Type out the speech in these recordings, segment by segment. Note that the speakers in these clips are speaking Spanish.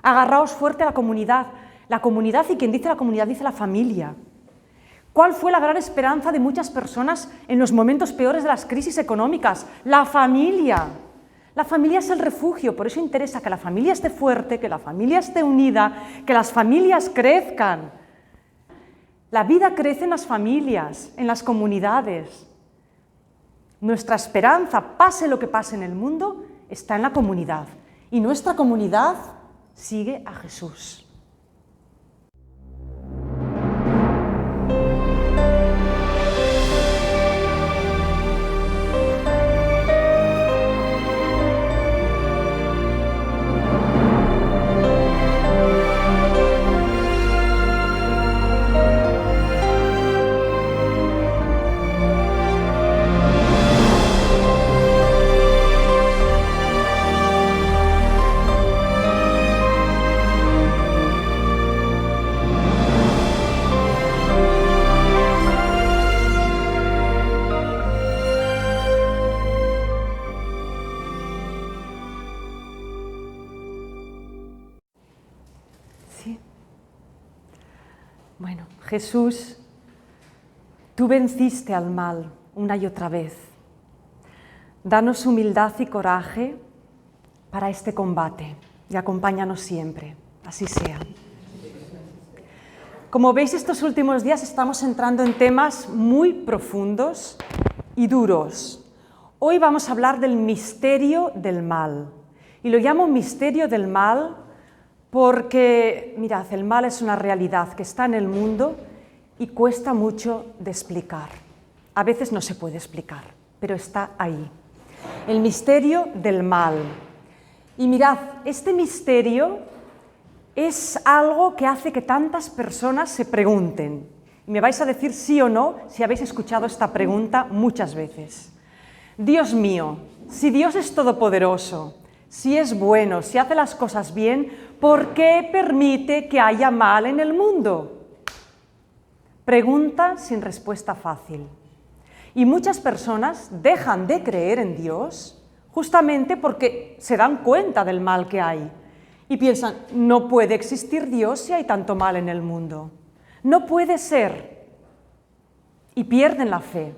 Agarraos fuerte a la comunidad. La comunidad, y quien dice la comunidad dice la familia. ¿Cuál fue la gran esperanza de muchas personas en los momentos peores de las crisis económicas? La familia. La familia es el refugio, por eso interesa que la familia esté fuerte, que la familia esté unida, que las familias crezcan. La vida crece en las familias, en las comunidades. Nuestra esperanza, pase lo que pase en el mundo, está en la comunidad. Y nuestra comunidad sigue a Jesús. Bueno, Jesús, tú venciste al mal una y otra vez. Danos humildad y coraje para este combate y acompáñanos siempre. Así sea. Como veis, estos últimos días estamos entrando en temas muy profundos y duros. Hoy vamos a hablar del misterio del mal. Y lo llamo misterio del mal porque, mirad, el mal es una realidad que está en el mundo y cuesta mucho de explicar. A veces no se puede explicar, pero está ahí. El misterio del mal. Y mirad, este misterio es algo que hace que tantas personas se pregunten. Y me vais a decir sí o no si habéis escuchado esta pregunta muchas veces. Dios mío, si Dios es todopoderoso, si es bueno, si hace las cosas bien, ¿por qué permite que haya mal en el mundo? Pregunta sin respuesta fácil. Y muchas personas dejan de creer en Dios justamente porque se dan cuenta del mal que hay. Y piensan, no puede existir Dios si hay tanto mal en el mundo. No puede ser. Y pierden la fe.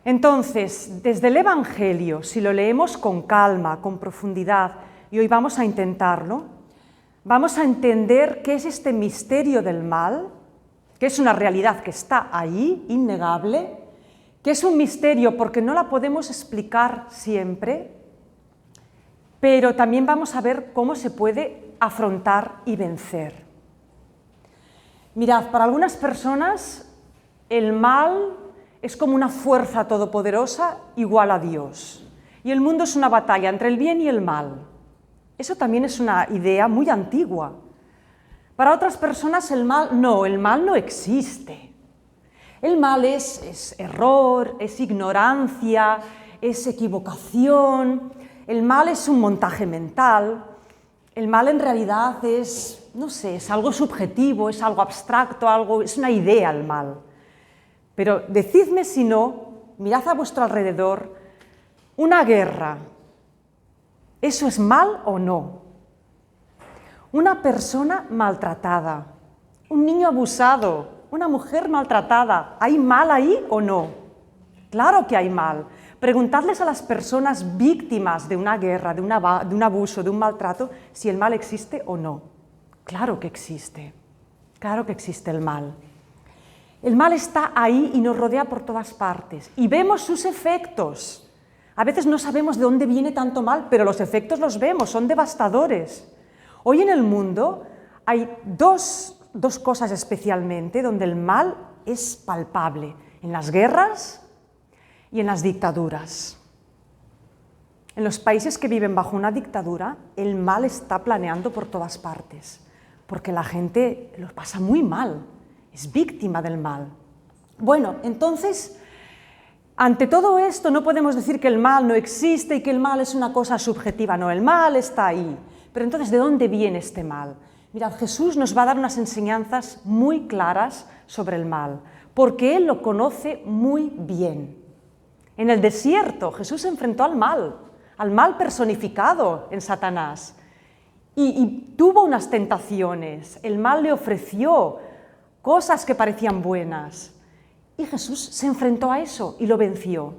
Entonces, desde el Evangelio, si lo leemos con calma, con profundidad, y hoy vamos a intentarlo, vamos a entender qué es este misterio del mal, que es una realidad que está ahí, innegable, que es un misterio porque no la podemos explicar siempre, pero también vamos a ver cómo se puede afrontar y vencer. Mirad, para algunas personas el mal es como una fuerza todopoderosa igual a Dios. Y el mundo es una batalla entre el bien y el mal. Eso también es una idea muy antigua. Para otras personas el mal no existe. El mal es error, es ignorancia, es equivocación. El mal es un montaje mental. El mal en realidad es, no sé, es algo subjetivo, es algo abstracto, es una idea el mal. Pero decidme si no, mirad a vuestro alrededor, una guerra, ¿eso es mal o no? Una persona maltratada, un niño abusado, una mujer maltratada, ¿hay mal ahí o no? Claro que hay mal. Preguntadles a las personas víctimas de una guerra, de un abuso, de un maltrato, si el mal existe o no. Claro que existe el mal. El mal está ahí y nos rodea por todas partes y vemos sus efectos. A veces no sabemos de dónde viene tanto mal, pero los efectos los vemos, son devastadores. Hoy en el mundo hay dos cosas especialmente donde el mal es palpable, en las guerras y en las dictaduras. En los países que viven bajo una dictadura, el mal está planeando por todas partes, porque la gente lo pasa muy mal. Es víctima del mal. Bueno, entonces, ante todo esto no podemos decir que el mal no existe y que el mal es una cosa subjetiva. No, el mal está ahí. Pero entonces, ¿de dónde viene este mal? Mirad, Jesús nos va a dar unas enseñanzas muy claras sobre el mal, porque Él lo conoce muy bien. En el desierto, Jesús se enfrentó al mal personificado en Satanás. y tuvo unas tentaciones. El mal le ofreció cosas que parecían buenas. Y Jesús se enfrentó a eso y lo venció.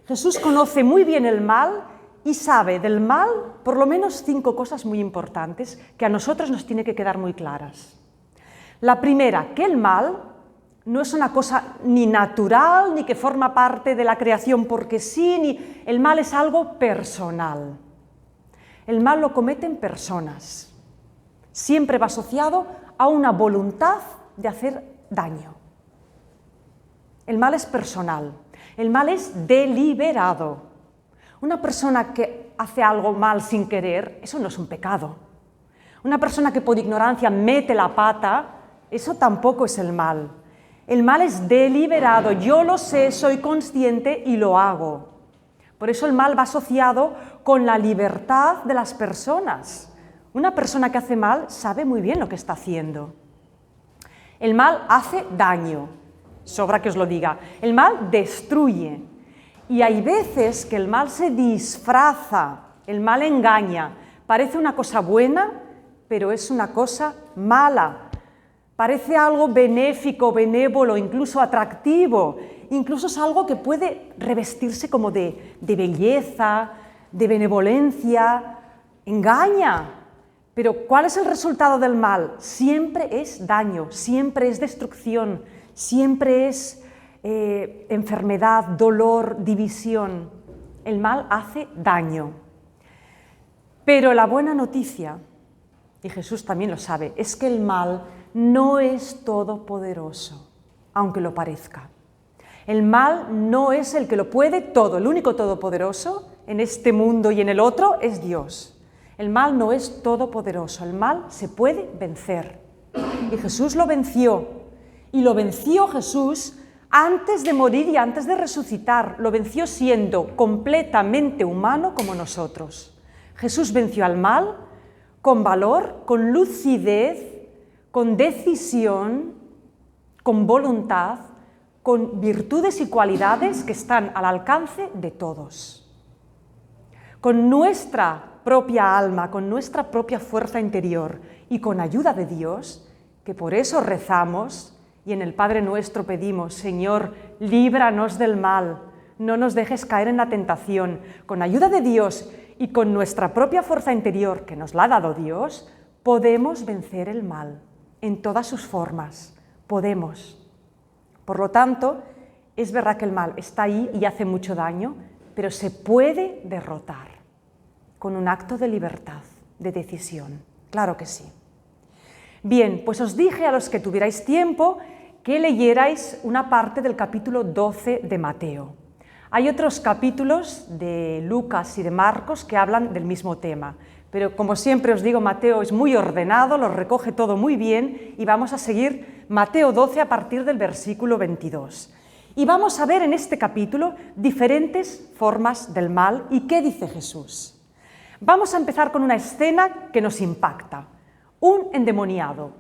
Jesús conoce muy bien el mal y sabe del mal por lo menos 5 cosas muy importantes que a nosotros nos tiene que quedar muy claras. La primera, que el mal no es una cosa ni natural, ni que forma parte de la creación porque sí, ni el mal es algo personal. El mal lo cometen personas. Siempre va asociado a una voluntad de hacer daño. El mal es personal. El mal es deliberado. Una persona que hace algo mal sin querer, eso no es un pecado. Una persona que por ignorancia mete la pata, eso tampoco es el mal. El mal es deliberado. Yo lo sé, soy consciente y lo hago. Por eso el mal va asociado con la libertad de las personas. Una persona que hace mal sabe muy bien lo que está haciendo. El mal hace daño, sobra que os lo diga. El mal destruye. Y hay veces que el mal se disfraza, el mal engaña. Parece una cosa buena, pero es una cosa mala. Parece algo benéfico, benévolo, incluso atractivo. Incluso es algo que puede revestirse como de belleza, de benevolencia. Engaña. Pero ¿cuál es el resultado del mal? Siempre es daño, siempre es destrucción, siempre es enfermedad, dolor, división. El mal hace daño. Pero la buena noticia, y Jesús también lo sabe, es que el mal no es todopoderoso, aunque lo parezca. El mal no es el que lo puede todo, el único todopoderoso en este mundo y en el otro es Dios. El mal no es todopoderoso, el mal se puede vencer. Y Jesús lo venció. Y lo venció Jesús antes de morir y antes de resucitar. Lo venció siendo completamente humano como nosotros. Jesús venció al mal con valor, con lucidez, con decisión, con voluntad, con virtudes y cualidades que están al alcance de todos. Con nuestra propia alma, con nuestra propia fuerza interior y con ayuda de Dios, que por eso rezamos y en el Padre Nuestro pedimos, Señor, líbranos del mal, no nos dejes caer en la tentación. Con ayuda de Dios y con nuestra propia fuerza interior, que nos la ha dado Dios, podemos vencer el mal en todas sus formas. Podemos. Por lo tanto, es verdad que el mal está ahí y hace mucho daño, pero se puede derrotar con un acto de libertad, de decisión. Claro que sí. Bien, pues os dije a los que tuvierais tiempo que leyerais una parte del capítulo 12 de Mateo. Hay otros capítulos de Lucas y de Marcos que hablan del mismo tema, pero como siempre os digo, Mateo es muy ordenado, lo recoge todo muy bien y vamos a seguir Mateo 12 a partir del versículo 22. Y vamos a ver en este capítulo diferentes formas del mal y qué dice Jesús. Vamos a empezar con una escena que nos impacta. Un endemoniado.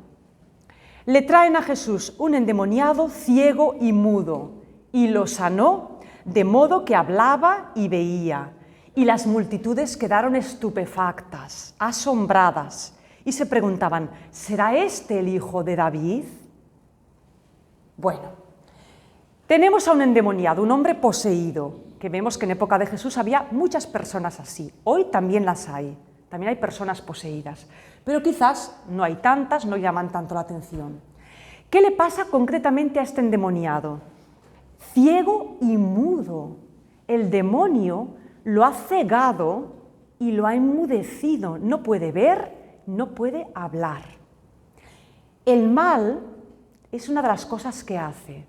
Le traen a Jesús un endemoniado ciego y mudo y lo sanó de modo que hablaba y veía. Y las multitudes quedaron estupefactas, asombradas y se preguntaban, ¿será este el hijo de David? Bueno, tenemos a un endemoniado, un hombre poseído, que vemos que en época de Jesús había muchas personas así. Hoy también las hay, también hay personas poseídas, pero quizás no hay tantas, no llaman tanto la atención. ¿Qué le pasa concretamente a este endemoniado? Ciego y mudo. El demonio lo ha cegado y lo ha enmudecido. No puede ver, no puede hablar. El mal es una de las cosas que hace.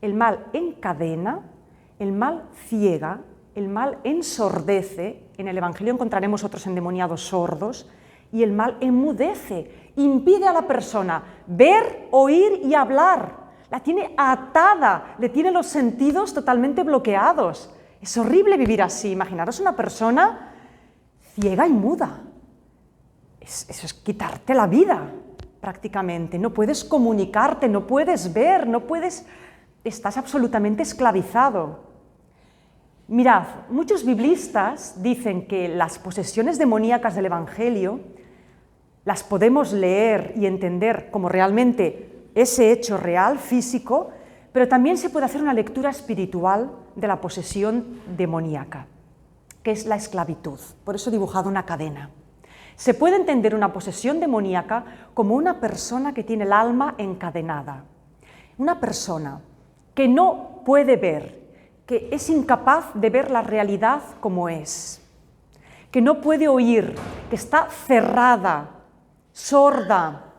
El mal encadena, el mal ciega, el mal ensordece. En el Evangelio encontraremos otros endemoniados sordos. Y el mal enmudece, impide a la persona ver, oír y hablar. La tiene atada, le tiene los sentidos totalmente bloqueados. Es horrible vivir así. Imaginaros una persona ciega y muda. Eso es quitarte la vida, prácticamente. No puedes comunicarte, no puedes ver, no puedes... Estás absolutamente esclavizado. Mirad, muchos biblistas dicen que las posesiones demoníacas del Evangelio las podemos leer y entender como realmente ese hecho real, físico, pero también se puede hacer una lectura espiritual de la posesión demoníaca, que es la esclavitud. Por eso he dibujado una cadena. Se puede entender una posesión demoníaca como una persona que tiene el alma encadenada, una persona que no puede ver, que es incapaz de ver la realidad como es, que no puede oír, que está cerrada, sorda,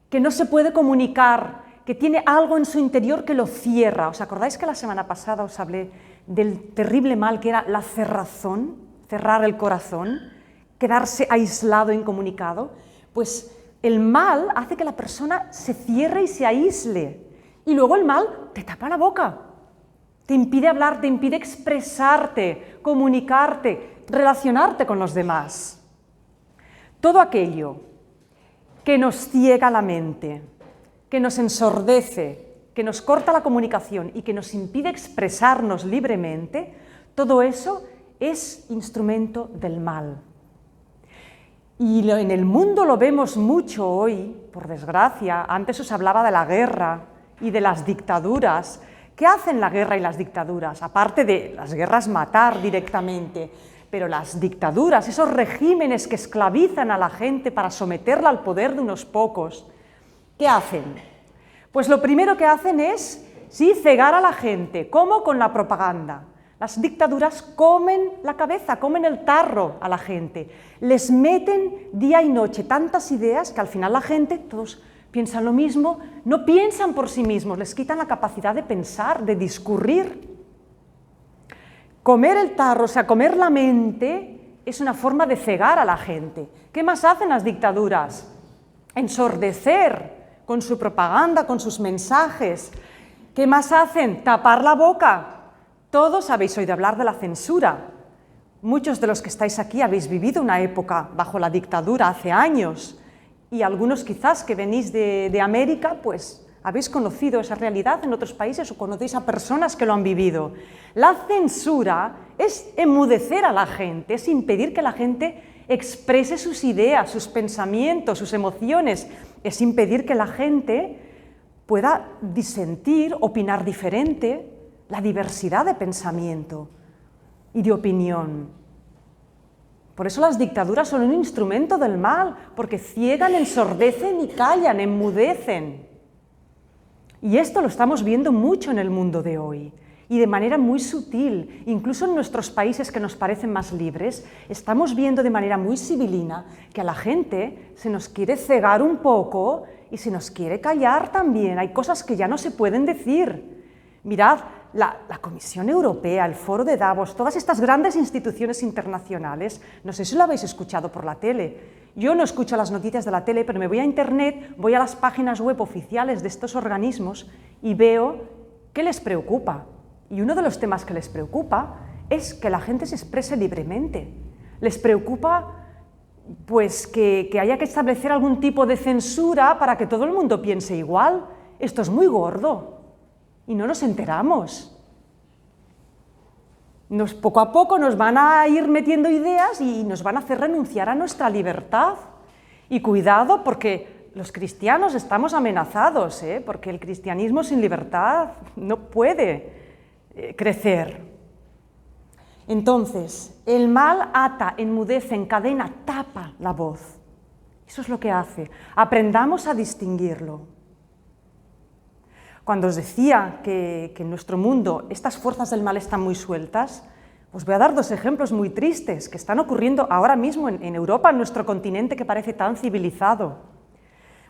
que no se puede comunicar, que tiene algo en su interior que lo cierra. ¿Os acordáis que la semana pasada os hablé del terrible mal que era la cerrazón, cerrar el corazón, quedarse aislado, incomunicado? Pues el mal hace que la persona se cierre y se aísle, y luego el mal te tapa la boca, te impide hablar, te impide expresarte, comunicarte, relacionarte con los demás. Todo aquello que nos ciega la mente, que nos ensordece, que nos corta la comunicación y que nos impide expresarnos libremente, todo eso es instrumento del mal. Y en el mundo lo vemos mucho hoy, por desgracia. Antes os hablaba de la guerra y de las dictaduras. ¿Qué hacen la guerra y las dictaduras? Aparte de las guerras matar directamente, pero las dictaduras, esos regímenes que esclavizan a la gente para someterla al poder de unos pocos, ¿qué hacen? Pues lo primero que hacen es, sí, cegar a la gente. ¿Cómo? Con la propaganda. Las dictaduras comen la cabeza, comen el tarro a la gente. Les meten día y noche tantas ideas que al final la gente, todos piensan lo mismo, no piensan por sí mismos, les quitan la capacidad de pensar, de discurrir. Comer el tarro, o sea, comer la mente, es una forma de cegar a la gente. ¿Qué más hacen las dictaduras? Ensordecer con su propaganda, con sus mensajes. ¿Qué más hacen? Tapar la boca. Todos habéis oído hablar de la censura. Muchos de los que estáis aquí habéis vivido una época bajo la dictadura hace años, y algunos quizás que venís de América, pues habéis conocido esa realidad en otros países o conocéis a personas que lo han vivido. La censura es enmudecer a la gente, es impedir que la gente exprese sus ideas, sus pensamientos, sus emociones, es impedir que la gente pueda disentir, opinar diferente, la diversidad de pensamiento y de opinión. Por eso las dictaduras son un instrumento del mal, porque ciegan, ensordecen y callan, enmudecen. Y esto lo estamos viendo mucho en el mundo de hoy, y de manera muy sutil. Incluso en nuestros países que nos parecen más libres, estamos viendo de manera muy sibilina que a la gente se nos quiere cegar un poco y se nos quiere callar también. Hay cosas que ya no se pueden decir. Mirad, la Comisión Europea, el Foro de Davos, todas estas grandes instituciones internacionales, no sé si lo habéis escuchado por la tele. Yo no escucho las noticias de la tele, pero me voy a internet, voy a las páginas web oficiales de estos organismos y veo qué les preocupa. Y uno de los temas que les preocupa es que la gente se exprese libremente. Les preocupa pues que haya que establecer algún tipo de censura para que todo el mundo piense igual. Esto es muy gordo. Y no nos enteramos. Poco a poco nos van a ir metiendo ideas y nos van a hacer renunciar a nuestra libertad. Y cuidado, porque los cristianos estamos amenazados, porque el cristianismo sin libertad no puede crecer. Entonces, el mal ata, enmudece, encadena, tapa la voz. Eso es lo que hace. Aprendamos a distinguirlo. Cuando os decía que en nuestro mundo estas fuerzas del mal están muy sueltas, os voy a dar dos ejemplos muy tristes que están ocurriendo ahora mismo en Europa, en nuestro continente que parece tan civilizado.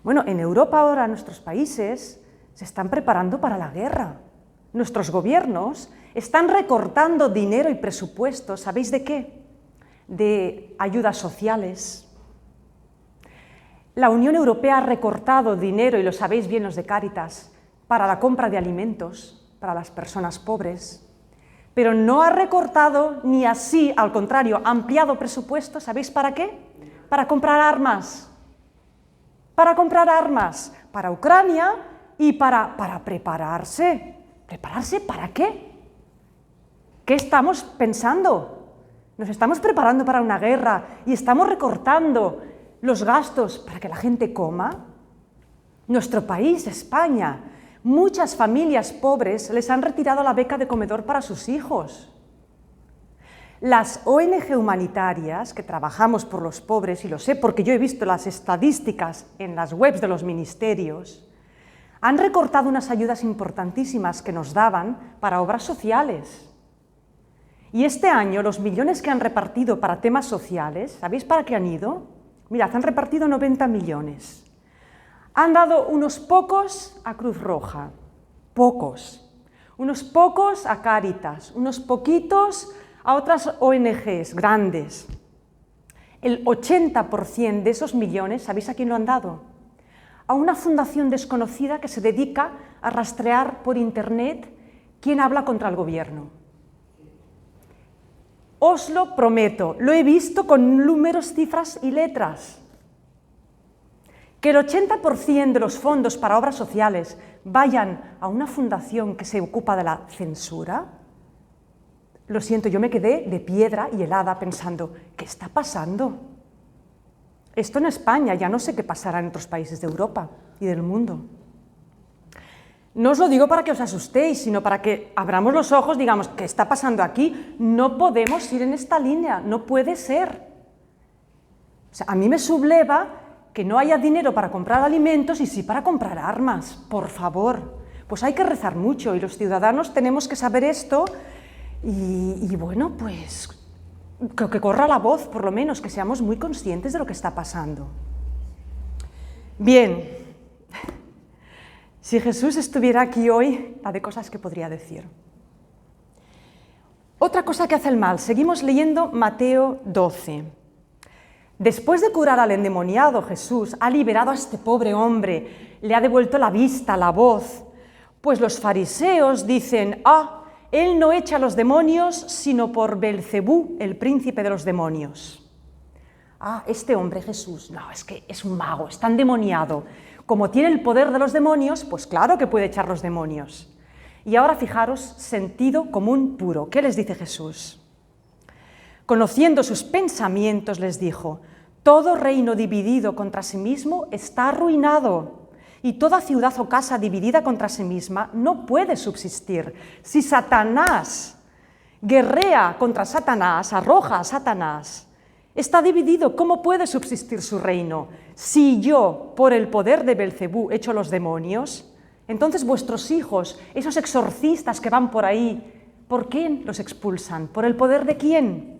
Bueno, en Europa ahora nuestros países se están preparando para la guerra. Nuestros gobiernos están recortando dinero y presupuestos, ¿sabéis de qué? De ayudas sociales. La Unión Europea ha recortado dinero, y lo sabéis bien los de Cáritas, para la compra de alimentos para las personas pobres, pero no ha recortado ni así, al contrario, ha ampliado presupuestos, ¿sabéis para qué? Para comprar armas. Para comprar armas para Ucrania y para prepararse. ¿Prepararse para qué? ¿Qué estamos pensando? Nos estamos preparando para una guerra y estamos recortando los gastos para que la gente coma. Nuestro país, España, muchas familias pobres les han retirado la beca de comedor para sus hijos. Las ONG humanitarias que trabajamos por los pobres, y lo sé porque yo he visto las estadísticas en las webs de los ministerios, han recortado unas ayudas importantísimas que nos daban para obras sociales. Y este año los millones que han repartido para temas sociales, ¿sabéis para qué han ido? Mirad, han repartido 90 millones. Han dado unos pocos a Cruz Roja, pocos. Unos pocos a Cáritas, unos poquitos a otras ONGs grandes. El 80% de esos millones, ¿sabéis a quién lo han dado? A una fundación desconocida que se dedica a rastrear por internet quién habla contra el gobierno. Os lo prometo, lo he visto con números, cifras y letras. Que el 80% de los fondos para obras sociales vayan a una fundación que se ocupa de la censura, lo siento, yo me quedé de piedra y helada pensando, ¿qué está pasando? Esto en España, ya no sé qué pasará en otros países de Europa y del mundo. No os lo digo para que os asustéis, sino para que abramos los ojos, digamos, ¿qué está pasando aquí? No podemos ir en esta línea, no puede ser. O sea, a mí me subleva que no haya dinero para comprar alimentos y sí para comprar armas, por favor. Pues hay que rezar mucho y los ciudadanos tenemos que saber esto y bueno, pues creo que corra la voz, por lo menos, que seamos muy conscientes de lo que está pasando. Bien, si Jesús estuviera aquí hoy, la de cosas que podría decir. Otra cosa que hace el mal, seguimos leyendo Mateo 12. Después de curar al endemoniado, Jesús ha liberado a este pobre hombre, le ha devuelto la vista, la voz, pues los fariseos dicen, él no echa a los demonios, sino por Belcebú, el príncipe de los demonios. Este hombre Jesús, no, es que es un mago, está endemoniado. Como tiene el poder de los demonios, pues claro que puede echar los demonios. Y ahora fijaros, sentido común puro. ¿Qué les dice Jesús? Conociendo sus pensamientos les dijo, todo reino dividido contra sí mismo está arruinado. Y toda ciudad o casa dividida contra sí misma no puede subsistir. Si Satanás guerrea contra Satanás, arroja a Satanás, está dividido, ¿cómo puede subsistir su reino? Si yo, por el poder de Belcebú, echo los demonios, entonces vuestros hijos, esos exorcistas que van por ahí, ¿por quién los expulsan? ¿Por el poder de quién?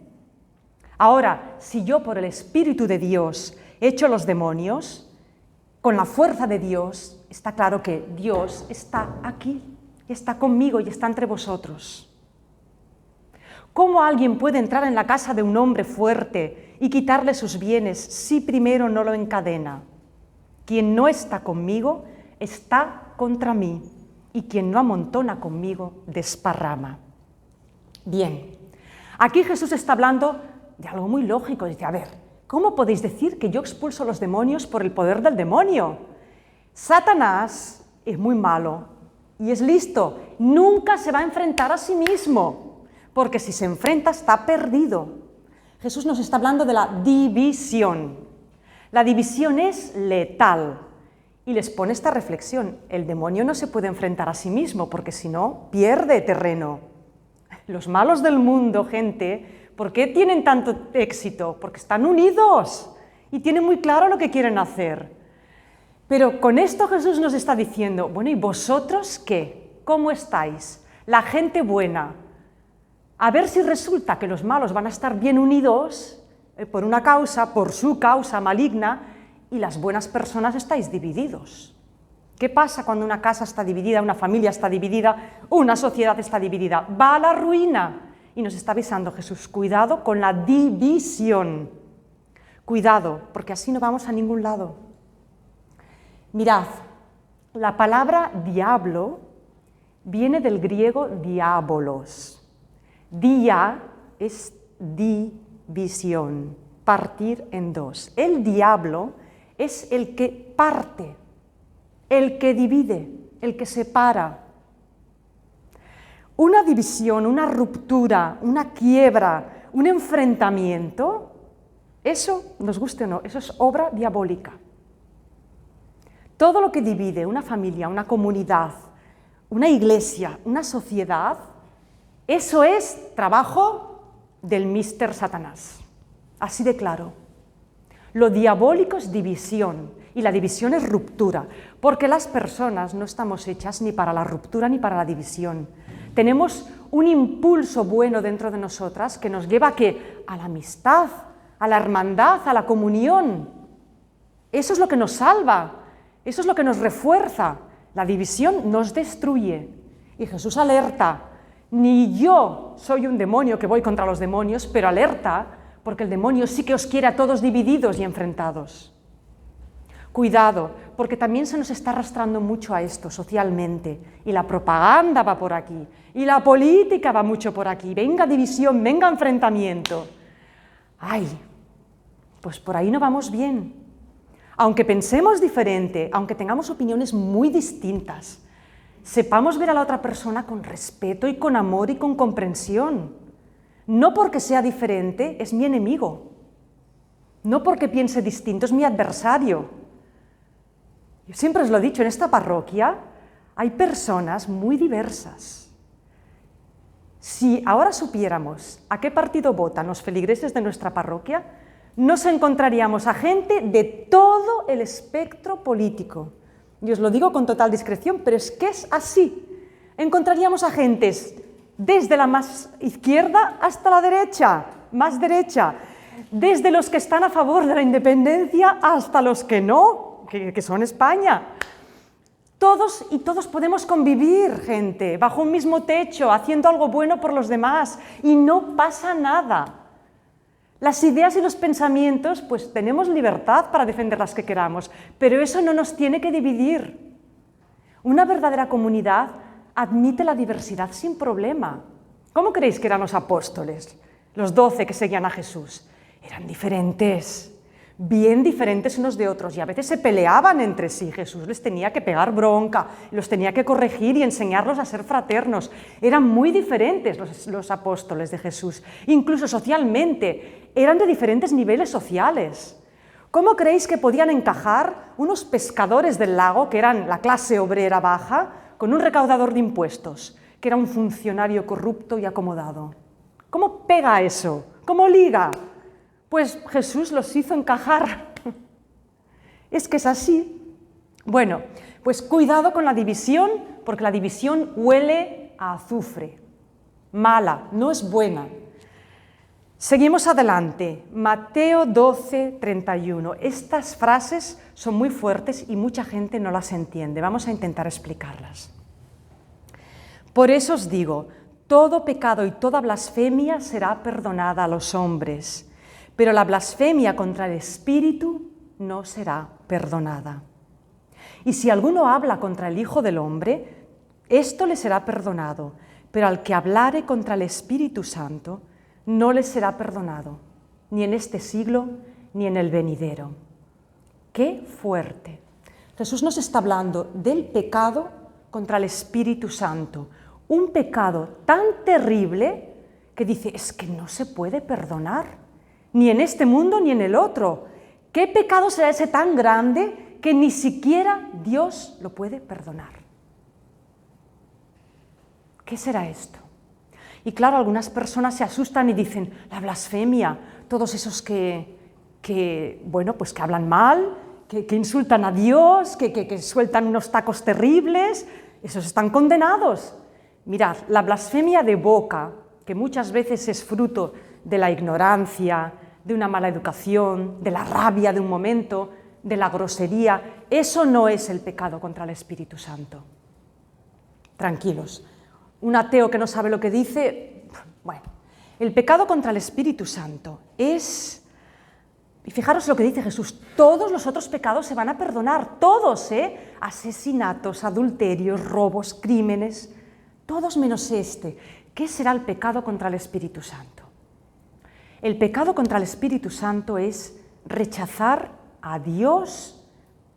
Ahora, si yo por el Espíritu de Dios echo los demonios, con la fuerza de Dios, está claro que Dios está aquí, está conmigo y está entre vosotros. ¿Cómo alguien puede entrar en la casa de un hombre fuerte y quitarle sus bienes si primero no lo encadena? Quien no está conmigo está contra mí, y quien no amontona conmigo desparrama. Bien, aquí Jesús está hablando de algo muy lógico. Dice, a ver, ¿cómo podéis decir que yo expulso los demonios por el poder del demonio? Satanás es muy malo y es listo, nunca se va a enfrentar a sí mismo, porque si se enfrenta está perdido. Jesús nos está hablando de la división. La división es letal y les pone esta reflexión, el demonio no se puede enfrentar a sí mismo porque si no pierde terreno. Los malos del mundo, gente, ¿por qué tienen tanto éxito? Porque están unidos y tienen muy claro lo que quieren hacer. Pero con esto Jesús nos está diciendo, bueno, ¿y vosotros qué? ¿Cómo estáis? La gente buena. A ver si resulta que los malos van a estar bien unidos por una causa, por su causa maligna, y las buenas personas estáis divididos. ¿Qué pasa cuando una casa está dividida, una familia está dividida, una sociedad está dividida? Va a la ruina. Y nos está avisando Jesús, cuidado con la división. Cuidado, porque así no vamos a ningún lado. Mirad, la palabra diablo viene del griego diabolos. Dia es división, partir en dos. El diablo es el que parte, el que divide, el que separa. Una división, una ruptura, una quiebra, un enfrentamiento Eso, nos guste o no, eso es obra diabólica. Todo lo que divide una familia, una comunidad, una iglesia, una sociedad, eso es trabajo del Mister Satanás. Así de claro. Lo diabólico es división y la división es ruptura, porque las personas no estamos hechas ni para la ruptura ni para la división. Tenemos un impulso bueno dentro de nosotras que nos lleva a la amistad, a la hermandad, a la comunión. Eso es lo que nos salva, eso es lo que nos refuerza. La división nos destruye. Y Jesús alerta, ni yo soy un demonio que voy contra los demonios, pero alerta, porque el demonio sí que os quiere a todos divididos y enfrentados. Cuidado, porque también se nos está arrastrando mucho a esto socialmente, y la propaganda va por aquí, y la política va mucho por aquí. Venga división, venga enfrentamiento. ¡Ay! Pues por ahí no vamos bien. Aunque pensemos diferente, aunque tengamos opiniones muy distintas, sepamos ver a la otra persona con respeto y con amor y con comprensión. No porque sea diferente es mi enemigo. No porque piense distinto es mi adversario. Yo siempre os lo he dicho, en esta parroquia hay personas muy diversas. Si ahora supiéramos a qué partido votan los feligreses de nuestra parroquia, nos encontraríamos a gente de todo el espectro político. Y os lo digo con total discreción, pero es que es así. Encontraríamos a gentes desde la más izquierda hasta la derecha, más derecha, desde los que están a favor de la independencia hasta los que no, que son España. Todos y todos podemos convivir, gente, bajo un mismo techo, haciendo algo bueno por los demás, y no pasa nada. Las ideas y los pensamientos, pues tenemos libertad para defender las que queramos, pero eso no nos tiene que dividir. Una verdadera comunidad admite la diversidad sin problema. ¿Cómo creéis que eran los apóstoles, los 12 que seguían a Jesús? Eran diferentes, bien diferentes unos de otros, y a veces se peleaban entre sí. Jesús les tenía que pegar bronca, los tenía que corregir y enseñarlos a ser fraternos. Eran muy diferentes los apóstoles de Jesús, incluso socialmente, eran de diferentes niveles sociales. ¿Cómo creéis que podían encajar unos pescadores del lago, que eran la clase obrera baja, con un recaudador de impuestos, que era un funcionario corrupto y acomodado? ¿Cómo pega eso? ¿Cómo liga? Pues Jesús los hizo encajar. Es que es así. Bueno, pues cuidado con la división, porque la división huele a azufre. Mala, no es buena. Seguimos adelante. Mateo 12, 31. Estas frases son muy fuertes y mucha gente no las entiende. Vamos a intentar explicarlas. Por eso os digo, todo pecado y toda blasfemia será perdonada a los hombres, pero la blasfemia contra el Espíritu no será perdonada. Y si alguno habla contra el Hijo del Hombre, esto le será perdonado, pero al que hablare contra el Espíritu Santo, no le será perdonado, ni en este siglo, ni en el venidero. ¡Qué fuerte! Jesús nos está hablando del pecado contra el Espíritu Santo, un pecado tan terrible que dice, es que no se puede perdonar, ni en este mundo ni en el otro. ¿Qué pecado será ese tan grande que ni siquiera Dios lo puede perdonar? ¿Qué será esto? Y claro, algunas personas se asustan y dicen, la blasfemia, todos esos que hablan mal, que insultan a Dios, que sueltan unos tacos terribles, esos están condenados. Mirad, la blasfemia de boca, que muchas veces es fruto de la ignorancia, de una mala educación, de la rabia de un momento, de la grosería, eso no es el pecado contra el Espíritu Santo. Tranquilos. Un ateo que no sabe lo que dice, bueno, el pecado contra el Espíritu Santo es, y fijaros lo que dice Jesús, todos los otros pecados se van a perdonar, todos, asesinatos, adulterios, robos, crímenes, todos menos este. ¿Qué será el pecado contra el Espíritu Santo? El pecado contra el Espíritu Santo es rechazar a Dios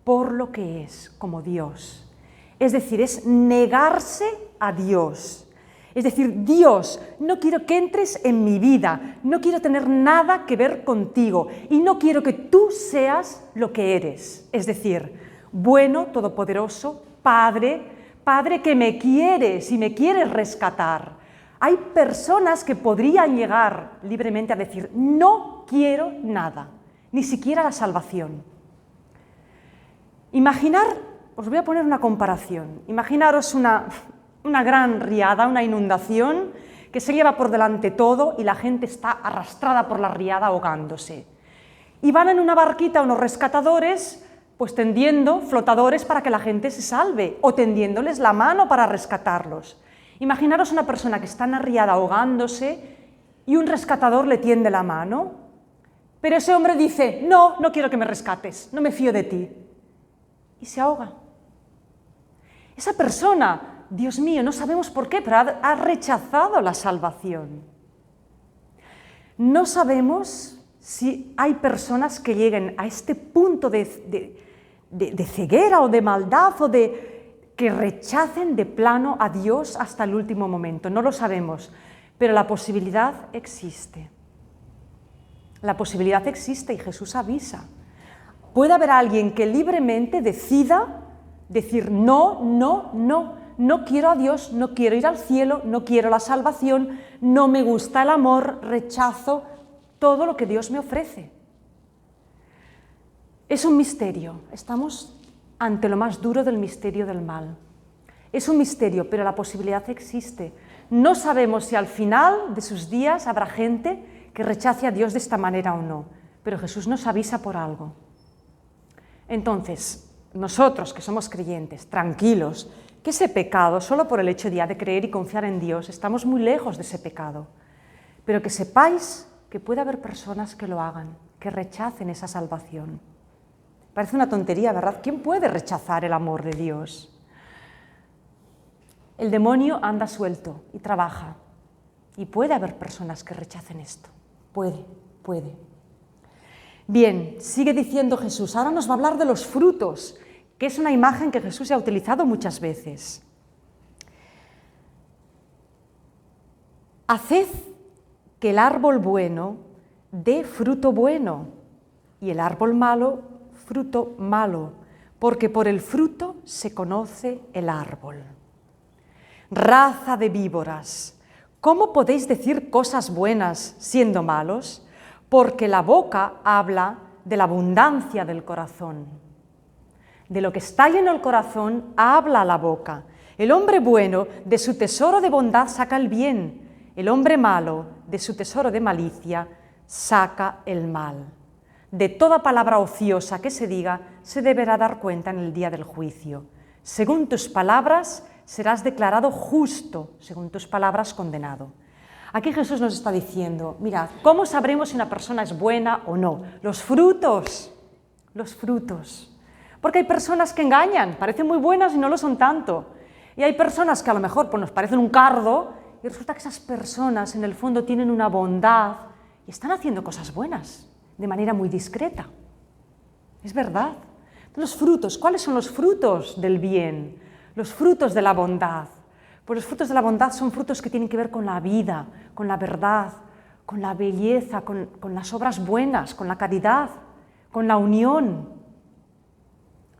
por lo que es, como Dios. Es decir, es negarse a Dios, Es decir, Dios, no quiero que entres en mi vida, no quiero tener nada que ver contigo y no quiero que tú seas lo que eres. Es decir, bueno, todopoderoso, Padre que me quieres y me quieres rescatar. Hay personas que podrían llegar libremente a decir, no quiero nada, ni siquiera la salvación. Imaginar, os voy a poner una comparación, imaginaros una gran riada, una inundación que se lleva por delante todo y la gente está arrastrada por la riada ahogándose. Y van en una barquita unos rescatadores, pues tendiendo flotadores para que la gente se salve o tendiéndoles la mano para rescatarlos. Imaginaros una persona que está en la riada ahogándose y un rescatador le tiende la mano, pero ese hombre dice, no quiero que me rescates, no me fío de ti, y se ahoga. Esa persona, Dios mío, no sabemos por qué, pero ha rechazado la salvación. No sabemos si hay personas que lleguen a este punto de ceguera o de maldad o que rechacen de plano a Dios hasta el último momento. No lo sabemos, pero la posibilidad existe. La posibilidad existe y Jesús avisa. Puede haber alguien que libremente decida decir no quiero a Dios, no quiero ir al cielo, no quiero la salvación, no me gusta el amor, rechazo todo lo que Dios me ofrece. Es un misterio, estamos ante lo más duro del misterio del mal. Es un misterio, pero la posibilidad existe. No sabemos si al final de sus días habrá gente que rechace a Dios de esta manera o no, pero Jesús nos avisa por algo. Entonces, nosotros que somos creyentes, tranquilos, que ese pecado, solo por el hecho de creer y confiar en Dios, estamos muy lejos de ese pecado, pero que sepáis que puede haber personas que lo hagan, que rechacen esa salvación. Parece una tontería, ¿verdad? ¿Quién puede rechazar el amor de Dios? El demonio anda suelto y trabaja, y puede haber personas que rechacen esto. Puede. Bien, sigue diciendo Jesús, ahora nos va a hablar de los frutos, que es una imagen que Jesús ha utilizado muchas veces. Haced que el árbol bueno dé fruto bueno y el árbol malo fruto malo, porque por el fruto se conoce el árbol. Raza de víboras, ¿cómo podéis decir cosas buenas siendo malos? Porque la boca habla de la abundancia del corazón. De lo que está lleno el corazón, habla la boca. El hombre bueno de su tesoro de bondad saca el bien, el hombre malo de su tesoro de malicia saca el mal. De toda palabra ociosa que se diga, se deberá dar cuenta en el día del juicio. Según tus palabras serás declarado justo, según tus palabras condenado. Aquí Jesús nos está diciendo, mirad, ¿cómo sabremos si una persona es buena o no? Los frutos. Porque hay personas que engañan, parecen muy buenas y no lo son tanto. Y hay personas que a lo mejor nos parecen un cardo y resulta que esas personas en el fondo tienen una bondad y están haciendo cosas buenas de manera muy discreta. Es verdad. Los frutos, ¿cuáles son los frutos del bien? Los frutos de la bondad. Pues los frutos de la bondad son frutos que tienen que ver con la vida, con la verdad, con la belleza, con las obras buenas, con la caridad, con la unión.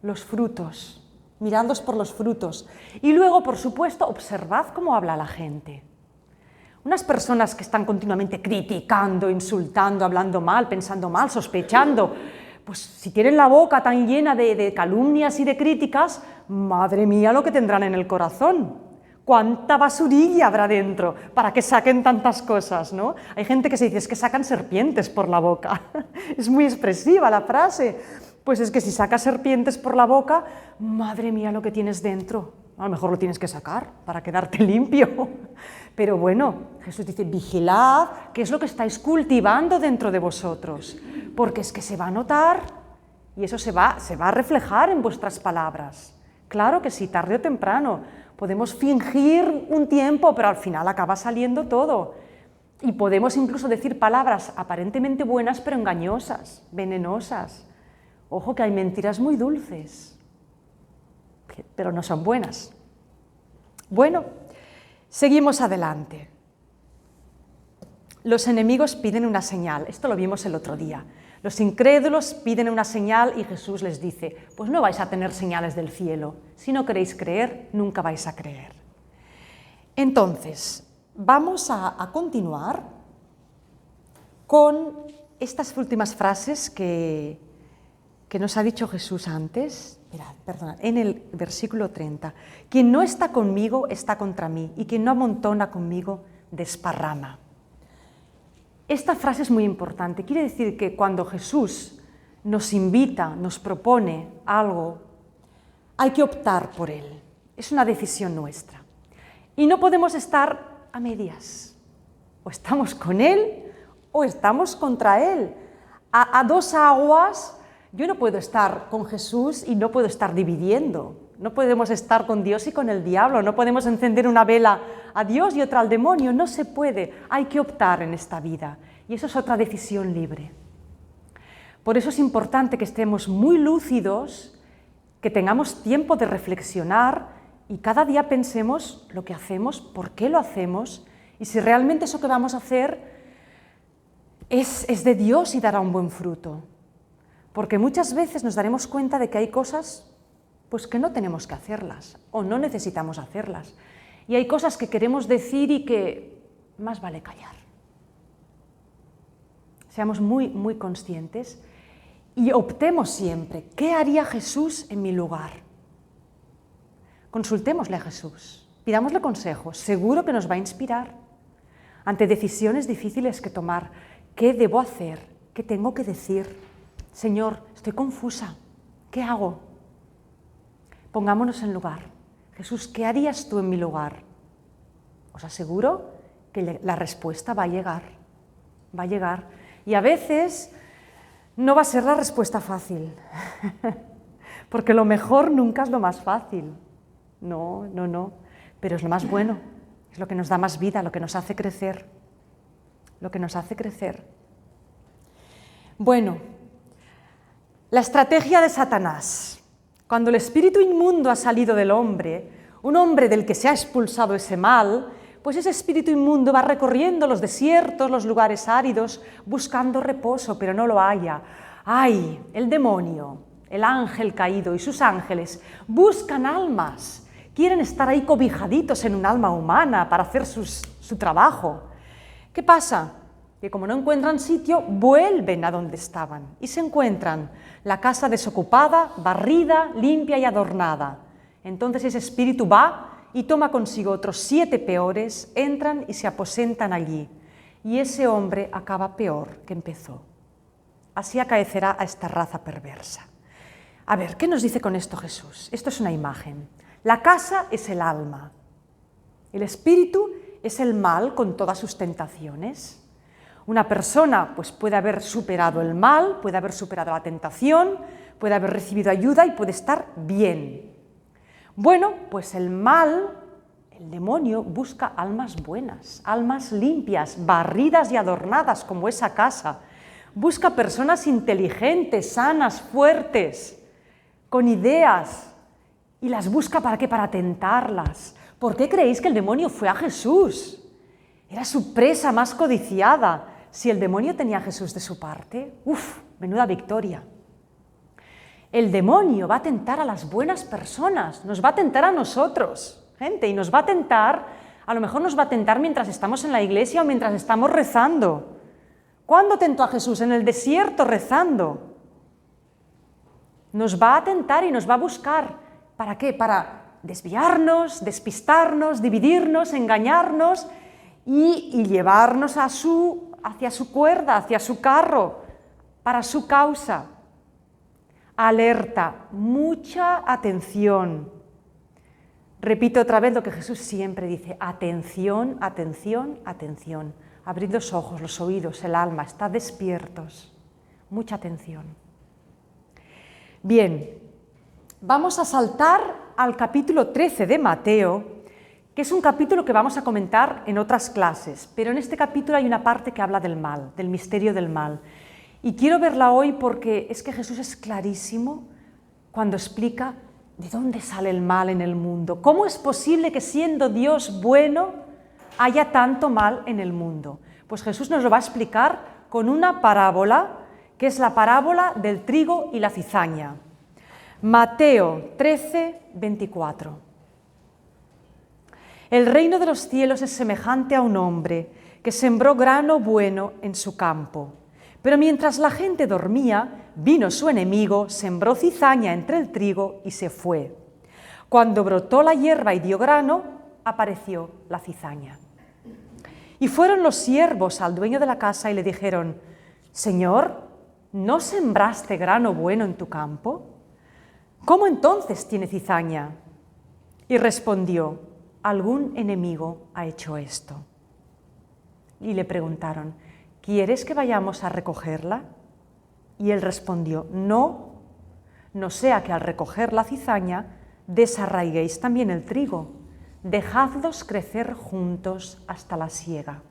Los frutos, mirándoos por los frutos. Y luego, por supuesto, observad cómo habla la gente. Unas personas que están continuamente criticando, insultando, hablando mal, pensando mal, sospechando, pues si tienen la boca tan llena de calumnias y de críticas, madre mía lo que tendrán en el corazón. ¿Cuánta basurilla habrá dentro para que saquen tantas cosas, ¿no? Hay gente que se dice, es que sacan serpientes por la boca. Es muy expresiva la frase. Pues es que si sacas serpientes por la boca, madre mía lo que tienes dentro. A lo mejor lo tienes que sacar para quedarte limpio. Pero bueno, Jesús dice, vigilad qué es lo que estáis cultivando dentro de vosotros, porque es que se va a notar y eso se va a reflejar en vuestras palabras. Claro que sí, tarde o temprano. Podemos fingir un tiempo, pero al final acaba saliendo todo. Y podemos incluso decir palabras aparentemente buenas, pero engañosas, venenosas. Ojo que hay mentiras muy dulces, pero no son buenas. Bueno, Seguimos adelante. Los enemigos piden una señal, esto lo vimos el otro día. Los incrédulos piden una señal y Jesús les dice, pues no vais a tener señales del cielo, si no queréis creer, nunca vais a creer. Entonces, vamos a continuar con estas últimas frases que nos ha dicho Jesús antes. Mirad, perdona, en el versículo 30. Quien no está conmigo está contra mí, y quien no amontona conmigo desparrama. Esta frase es muy importante. Quiere decir que cuando Jesús nos invita, nos propone algo, hay que optar por él. Es una decisión nuestra. Y no podemos estar a medias. O estamos con él o estamos contra él. A dos aguas, yo no puedo estar con Jesús y no puedo estar dividiendo. No podemos estar con Dios y con el diablo. No podemos encender una vela a Dios y otra al demonio. No se puede. Hay que optar en esta vida. Y eso es otra decisión libre. Por eso es importante que estemos muy lúcidos, que tengamos tiempo de reflexionar y cada día pensemos lo que hacemos, por qué lo hacemos y si realmente eso que vamos a hacer es de Dios y dará un buen fruto. Porque muchas veces nos daremos cuenta de que hay cosas pues que no tenemos que hacerlas o no necesitamos hacerlas. Y hay cosas que queremos decir y que más vale callar. Seamos muy, muy conscientes y optemos siempre, ¿qué haría Jesús en mi lugar? Consultémosle a Jesús, pidámosle consejos, seguro que nos va a inspirar. Ante decisiones difíciles que tomar, ¿qué debo hacer? ¿Qué tengo que decir? Señor, estoy confusa, ¿qué hago? Pongámonos en lugar. Jesús, ¿qué harías tú en mi lugar? Os aseguro que la respuesta va a llegar, va a llegar. Y a veces no va a ser la respuesta fácil, porque lo mejor nunca es lo más fácil. No, pero es lo más bueno, es lo que nos da más vida, lo que nos hace crecer, lo que nos hace crecer. Bueno, la estrategia de Satanás. Cuando el espíritu inmundo ha salido del hombre, un hombre del que se ha expulsado ese mal, pues ese espíritu inmundo va recorriendo los desiertos, los lugares áridos, buscando reposo, pero no lo halla. ¡Ay! El demonio, el ángel caído y sus ángeles buscan almas, quieren estar ahí cobijaditos en un alma humana para hacer su trabajo. ¿Qué pasa? Que como no encuentran sitio, vuelven a donde estaban y se encuentran la casa desocupada, barrida, limpia y adornada. Entonces ese espíritu va y toma consigo otros 7 peores, entran y se aposentan allí. Y ese hombre acaba peor que empezó. Así acaecerá a esta raza perversa. A ver, ¿qué nos dice con esto Jesús? Esto es una imagen. La casa es el alma. El espíritu es el mal con todas sus tentaciones. Una persona pues, puede haber superado el mal, puede haber superado la tentación, puede haber recibido ayuda y puede estar bien. Bueno, pues el mal, el demonio, busca almas buenas, almas limpias, barridas y adornadas como esa casa. Busca personas inteligentes, sanas, fuertes, con ideas. ¿Y las busca para qué? Para tentarlas. ¿Por qué creéis que el demonio fue a Jesús? Era su presa más codiciada. Si el demonio tenía a Jesús de su parte, menuda victoria. El demonio va a tentar a las buenas personas, nos va a tentar a nosotros, gente, y nos va a tentar, a lo mejor nos va a tentar mientras estamos en la iglesia o mientras estamos rezando. ¿Cuándo tentó a Jesús? En el desierto rezando. Nos va a tentar y nos va a buscar. ¿Para qué? Para desviarnos, despistarnos, dividirnos, engañarnos y llevarnos hacia su cuerda, hacia su carro, para su causa. Alerta, mucha atención. Repito otra vez lo que Jesús siempre dice, atención, atención, atención. Abrid los ojos, los oídos, el alma, estad despiertos. Mucha atención. Bien, vamos a saltar al capítulo 13 de Mateo, que es un capítulo que vamos a comentar en otras clases, pero en este capítulo hay una parte que habla del mal, del misterio del mal. Y quiero verla hoy porque es que Jesús es clarísimo cuando explica de dónde sale el mal en el mundo. ¿Cómo es posible que siendo Dios bueno haya tanto mal en el mundo? Pues Jesús nos lo va a explicar con una parábola, que es la parábola del trigo y la cizaña. Mateo 13, 24. El reino de los cielos es semejante a un hombre que sembró grano bueno en su campo. Pero mientras la gente dormía, vino su enemigo, sembró cizaña entre el trigo y se fue. Cuando brotó la hierba y dio grano, apareció la cizaña. Y fueron los siervos al dueño de la casa y le dijeron: Señor, ¿no sembraste grano bueno en tu campo? ¿Cómo entonces tiene cizaña? Y respondió: algún enemigo ha hecho esto. Y le preguntaron: ¿quieres que vayamos a recogerla? Y él respondió: no sea que al recoger la cizaña desarraiguéis también el trigo. Dejadlos crecer juntos hasta la siega.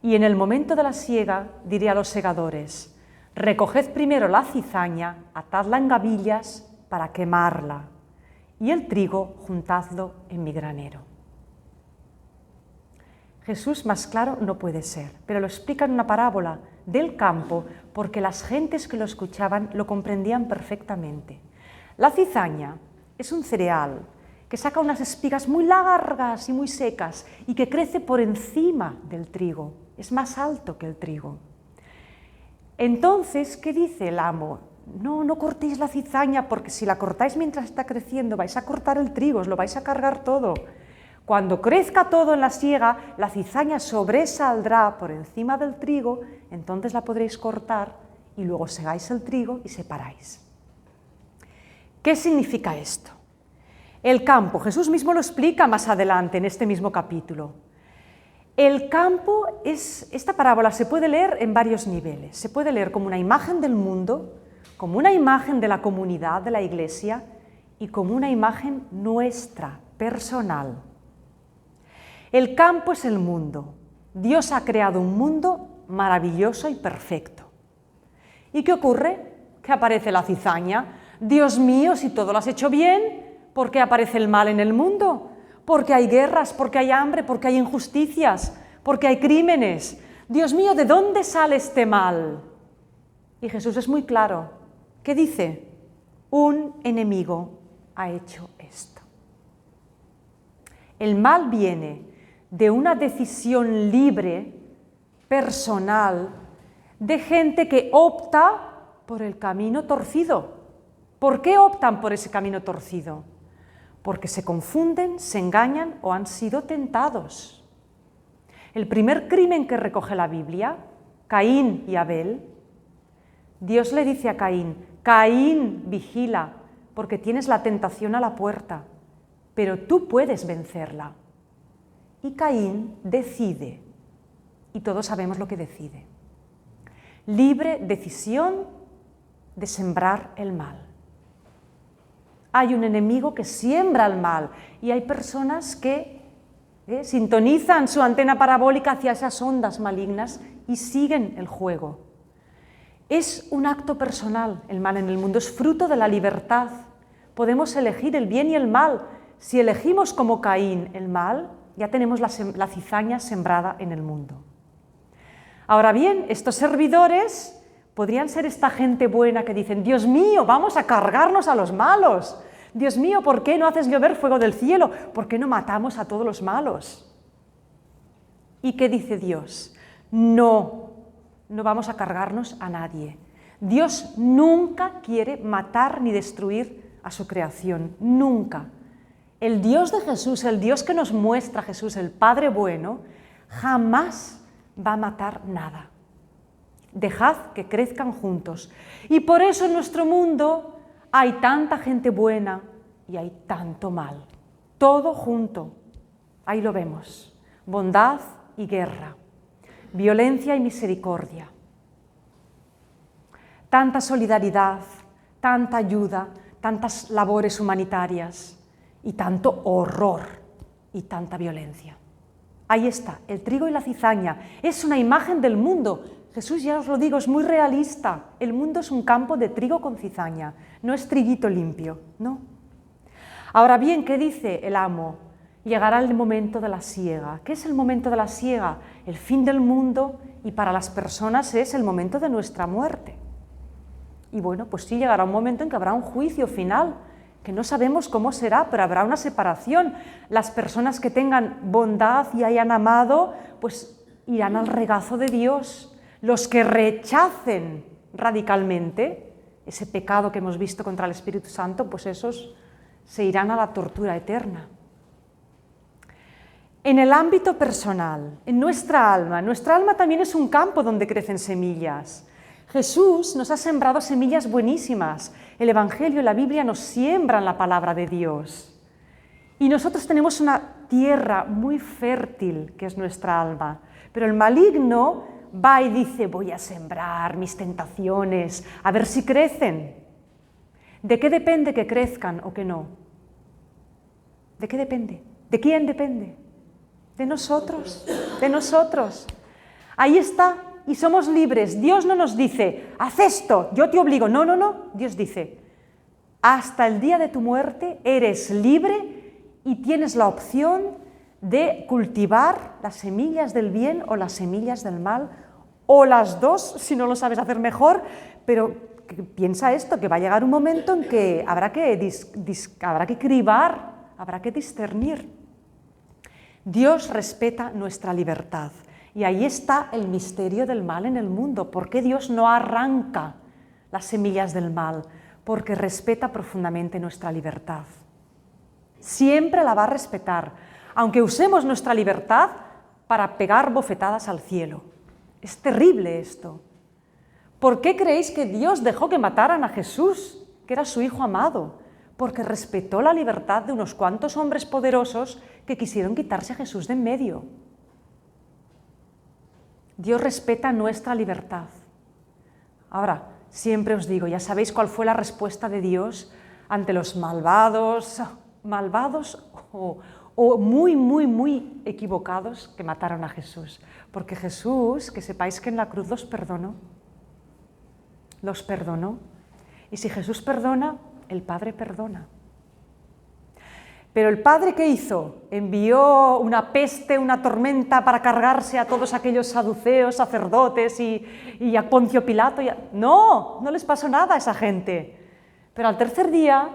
Y en el momento de la siega diré a los segadores: recoged primero la cizaña, atadla en gavillas para quemarla, y el trigo juntadlo en mi granero. Jesús más claro no puede ser, pero lo explica en una parábola del campo porque las gentes que lo escuchaban lo comprendían perfectamente. La cizaña es un cereal que saca unas espigas muy largas y muy secas y que crece por encima del trigo, es más alto que el trigo. Entonces, ¿qué dice el amo? No cortéis la cizaña, porque si la cortáis mientras está creciendo vais a cortar el trigo, os lo vais a cargar todo. Cuando crezca todo en la siega, la cizaña sobresaldrá por encima del trigo, entonces la podréis cortar y luego segáis el trigo y separáis. ¿Qué significa esto? El campo, Jesús mismo lo explica más adelante en este mismo capítulo. El campo esta parábola se puede leer en varios niveles. Se puede leer como una imagen del mundo, como una imagen de la comunidad, de la iglesia, y como una imagen nuestra, personal. El campo es el mundo. Dios ha creado un mundo maravilloso y perfecto. ¿Y qué ocurre? Que aparece la cizaña. Dios mío, si todo lo has hecho bien, ¿por qué aparece el mal en el mundo? Porque hay guerras, porque hay hambre, porque hay injusticias, porque hay crímenes. Dios mío, ¿de dónde sale este mal? Y Jesús es muy claro. ¿Qué dice? Un enemigo ha hecho esto. El mal viene de una decisión libre, personal, de gente que opta por el camino torcido. ¿Por qué optan por ese camino torcido? Porque se confunden, se engañan o han sido tentados. El primer crimen que recoge la Biblia, Caín y Abel, Dios le dice a Caín: Caín, vigila, porque tienes la tentación a la puerta, pero tú puedes vencerla. Y Caín decide, y todos sabemos lo que decide. Libre decisión de sembrar el mal. Hay un enemigo que siembra el mal y hay personas que sintonizan su antena parabólica hacia esas ondas malignas y siguen el juego. Es un acto personal el mal en el mundo, es fruto de la libertad. Podemos elegir el bien y el mal. Si elegimos como Caín el mal, ya tenemos la cizaña sembrada en el mundo. Ahora bien, estos servidores podrían ser esta gente buena que dicen: Dios mío, vamos a cargarnos a los malos. Dios mío, ¿por qué no haces llover fuego del cielo? ¿Por qué no matamos a todos los malos? ¿Y qué dice Dios? No vamos a cargarnos a nadie. Dios nunca quiere matar ni destruir a su creación, nunca. El Dios de Jesús, el Dios que nos muestra Jesús, el Padre bueno, jamás va a matar nada. Dejad que crezcan juntos. Y por eso en nuestro mundo hay tanta gente buena y hay tanto mal. Todo junto. Ahí lo vemos. Bondad y guerra. Violencia y misericordia. Tanta solidaridad, tanta ayuda, tantas labores humanitarias y tanto horror y tanta violencia. Ahí está, el trigo y la cizaña. Es una imagen del mundo. Jesús, ya os lo digo, es muy realista. El mundo es un campo de trigo con cizaña, no es triguito limpio, no. Ahora bien, ¿qué dice el amo? llegará el momento de la siega. ¿Qué es el momento de la siega? El fin del mundo, y para las personas es el momento de nuestra muerte. Y bueno, pues sí, llegará un momento en que habrá un juicio final, que no sabemos cómo será, pero habrá una separación. Las personas que tengan bondad y hayan amado, pues irán al regazo de Dios. Los que rechacen radicalmente ese pecado que hemos visto contra el Espíritu Santo, pues esos se irán a la tortura eterna. En el ámbito personal, en nuestra alma también es un campo donde crecen semillas. Jesús nos ha sembrado semillas buenísimas. El Evangelio y la Biblia nos siembran la palabra de Dios. Y nosotros tenemos una tierra muy fértil, que es nuestra alma. Pero el maligno va y dice, voy a sembrar mis tentaciones, a ver si crecen. ¿De qué depende que crezcan o que no? ¿De qué depende? ¿De quién depende? De nosotros, de nosotros. Ahí está. Y somos libres. Dios no nos dice, haz esto, yo te obligo. No, no, no. Dios dice, hasta el día de tu muerte eres libre y tienes la opción de cultivar las semillas del bien o las semillas del mal, o las dos, si no lo sabes hacer mejor, pero piensa esto, que va a llegar un momento en que habrá que cribar, habrá que discernir. Dios respeta nuestra libertad. Y ahí está el misterio del mal en el mundo. ¿Por qué Dios no arranca las semillas del mal? Porque respeta profundamente nuestra libertad. Siempre la va a respetar, aunque usemos nuestra libertad para pegar bofetadas al cielo. Es terrible esto. ¿Por qué creéis que Dios dejó que mataran a Jesús, que era su Hijo amado? Porque respetó la libertad de unos cuantos hombres poderosos que quisieron quitarse a Jesús de en medio. Dios respeta nuestra libertad. Ahora, siempre os digo, ya sabéis cuál fue la respuesta de Dios ante los malvados o muy, muy, muy equivocados que mataron a Jesús. Porque Jesús, que sepáis que en la cruz los perdonó. Y si Jesús perdona, el Padre perdona. Pero el Padre, ¿qué hizo? Envió una peste, una tormenta para cargarse a todos aquellos saduceos, sacerdotes y a Poncio Pilato. No les pasó nada a esa gente. Pero al tercer día,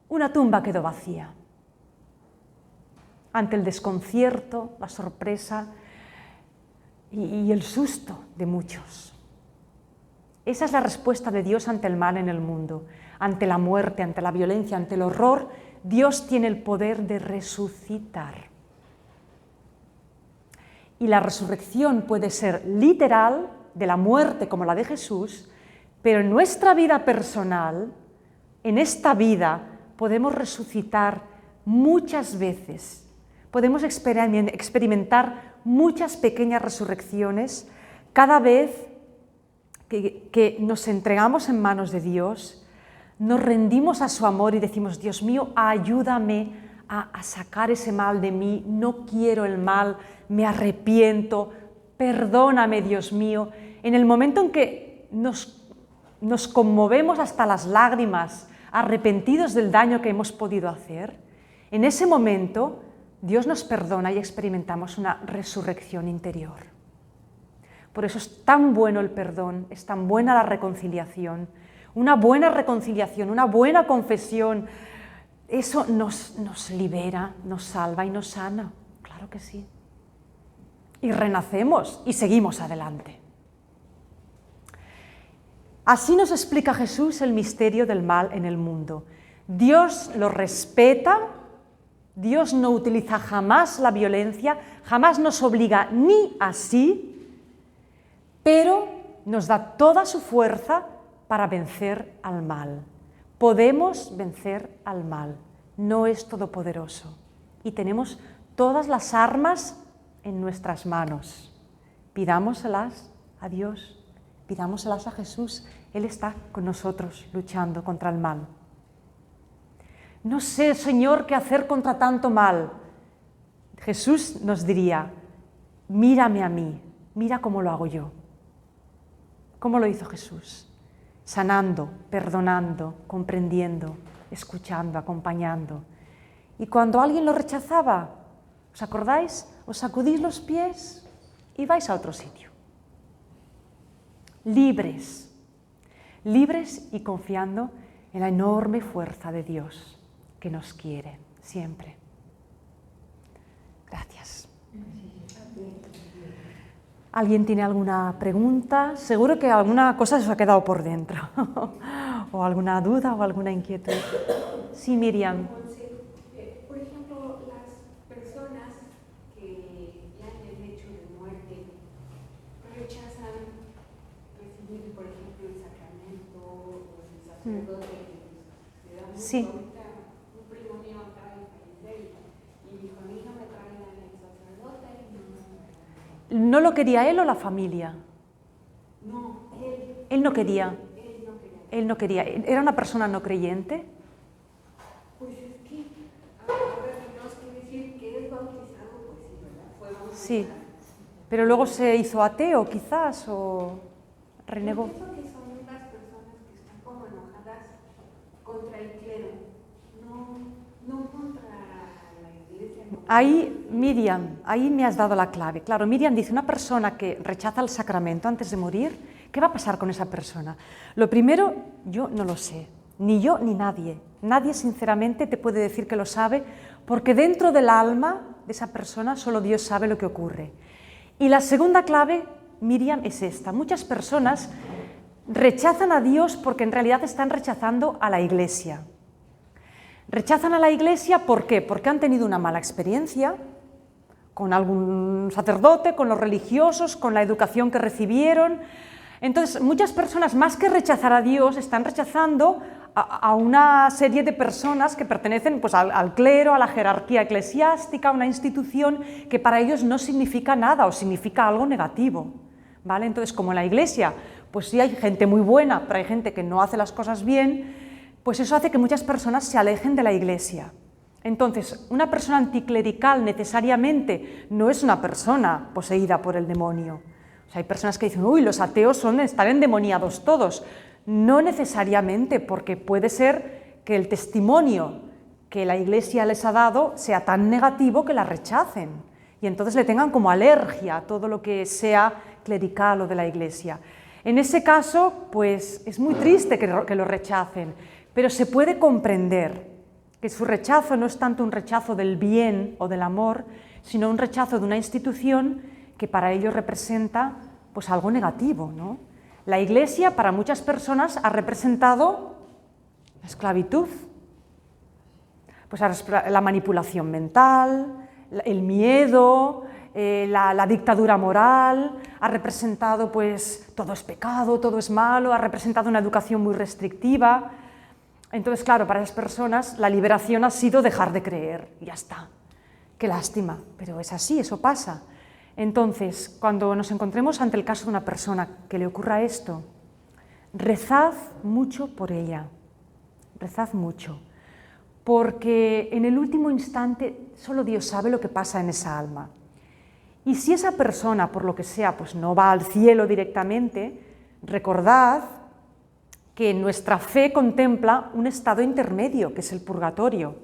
una tumba quedó vacía. Ante el desconcierto, la sorpresa y el susto de muchos. Esa es la respuesta de Dios ante el mal en el mundo, ante la muerte, ante la violencia, ante el horror. Dios tiene el poder de resucitar. Y la resurrección puede ser literal, de la muerte como la de Jesús, pero en nuestra vida personal, en esta vida, podemos resucitar muchas veces. Podemos experimentar muchas pequeñas resurrecciones cada vez que nos entregamos en manos de Dios, nos rendimos a su amor y decimos, Dios mío, ayúdame a sacar ese mal de mí, no quiero el mal, me arrepiento, perdóname, Dios mío. En el momento en que nos conmovemos hasta las lágrimas, arrepentidos del daño que hemos podido hacer, en ese momento Dios nos perdona y experimentamos una resurrección interior. Por eso es tan bueno el perdón, es tan buena la reconciliación. Una buena reconciliación, una buena confesión, eso nos libera, nos salva y nos sana. Claro que sí. Y renacemos y seguimos adelante. Así nos explica Jesús el misterio del mal en el mundo. Dios lo respeta, Dios no utiliza jamás la violencia, jamás nos obliga ni así, pero nos da toda su fuerza para vencer al mal. Podemos vencer al mal, no es todopoderoso. Y tenemos todas las armas en nuestras manos. Pidámoselas a Dios, pidámoselas a Jesús. Él está con nosotros luchando contra el mal. No sé, Señor, qué hacer contra tanto mal. Jesús nos diría, mírame a mí, mira cómo lo hago yo. ¿Cómo lo hizo Jesús? Sanando, perdonando, comprendiendo, escuchando, acompañando. Y cuando alguien lo rechazaba, ¿os acordáis? Os sacudís los pies y vais a otro sitio. Libres, libres y confiando en la enorme fuerza de Dios que nos quiere siempre. Gracias. ¿Alguien tiene alguna pregunta? Seguro que alguna cosa se os ha quedado por dentro. ¿O alguna duda o alguna inquietud? Sí, Miriam. Por ejemplo, las personas que ya en el lecho de muerte rechazan recibir, por ejemplo, el sacramento o el sacerdote que le da mucho. Sí. Ahorita un primo mío acaba de fallecer y dijo, a mí no me traigan el sacerdote. ¿No lo quería él o la familia? No, él. Él no quería. Él no quería. Él no quería. ¿Era una persona no creyente? Pues es que ahora tenemos que decir que es bautizado, pues sí, ¿verdad? Fue bautizado. Sí. Pero luego se hizo ateo, quizás, o renegó. Yo pienso que son las personas que están como enojadas contra el clero, no contra la iglesia. Ahí, Miriam, ahí me has dado la clave. Claro, Miriam dice, una persona que rechaza el sacramento antes de morir, ¿qué va a pasar con esa persona? Lo primero, yo no lo sé, ni yo ni nadie. Nadie, sinceramente, te puede decir que lo sabe, porque dentro del alma de esa persona solo Dios sabe lo que ocurre. Y la segunda clave, Miriam, es esta. Muchas personas rechazan a Dios porque en realidad están rechazando a la Iglesia. Rechazan a la Iglesia, ¿por qué? Porque han tenido una mala experiencia con algún sacerdote, con los religiosos, con la educación que recibieron. Entonces, muchas personas, más que rechazar a Dios, están rechazando a una serie de personas que pertenecen pues, al clero, a la jerarquía eclesiástica, a una institución que para ellos no significa nada o significa algo negativo, ¿vale? Entonces, como en la Iglesia, pues sí hay gente muy buena, pero hay gente que no hace las cosas bien, pues eso hace que muchas personas se alejen de la Iglesia. Entonces, una persona anticlerical necesariamente no es una persona poseída por el demonio. O sea, hay personas que dicen, uy, los ateos están endemoniados todos. No necesariamente, porque puede ser que el testimonio que la Iglesia les ha dado sea tan negativo que la rechacen y entonces le tengan como alergia a todo lo que sea clerical o de la Iglesia. En ese caso, pues es muy triste que lo rechacen, pero se puede comprender que su rechazo no es tanto un rechazo del bien o del amor, sino un rechazo de una institución que para ellos representa pues algo negativo, ¿no? La Iglesia para muchas personas ha representado la esclavitud, pues la manipulación mental, el miedo, la dictadura moral, ha representado pues todo es pecado, todo es malo, ha representado una educación muy restrictiva. Entonces, claro, para esas personas la liberación ha sido dejar de creer, y ya está. Qué lástima, pero es así, eso pasa. Entonces, cuando nos encontremos ante el caso de una persona que le ocurra esto, rezad mucho por ella, rezad mucho, porque en el último instante solo Dios sabe lo que pasa en esa alma. Y si esa persona, por lo que sea, pues no va al cielo directamente, recordad que nuestra fe contempla un estado intermedio, que es el purgatorio.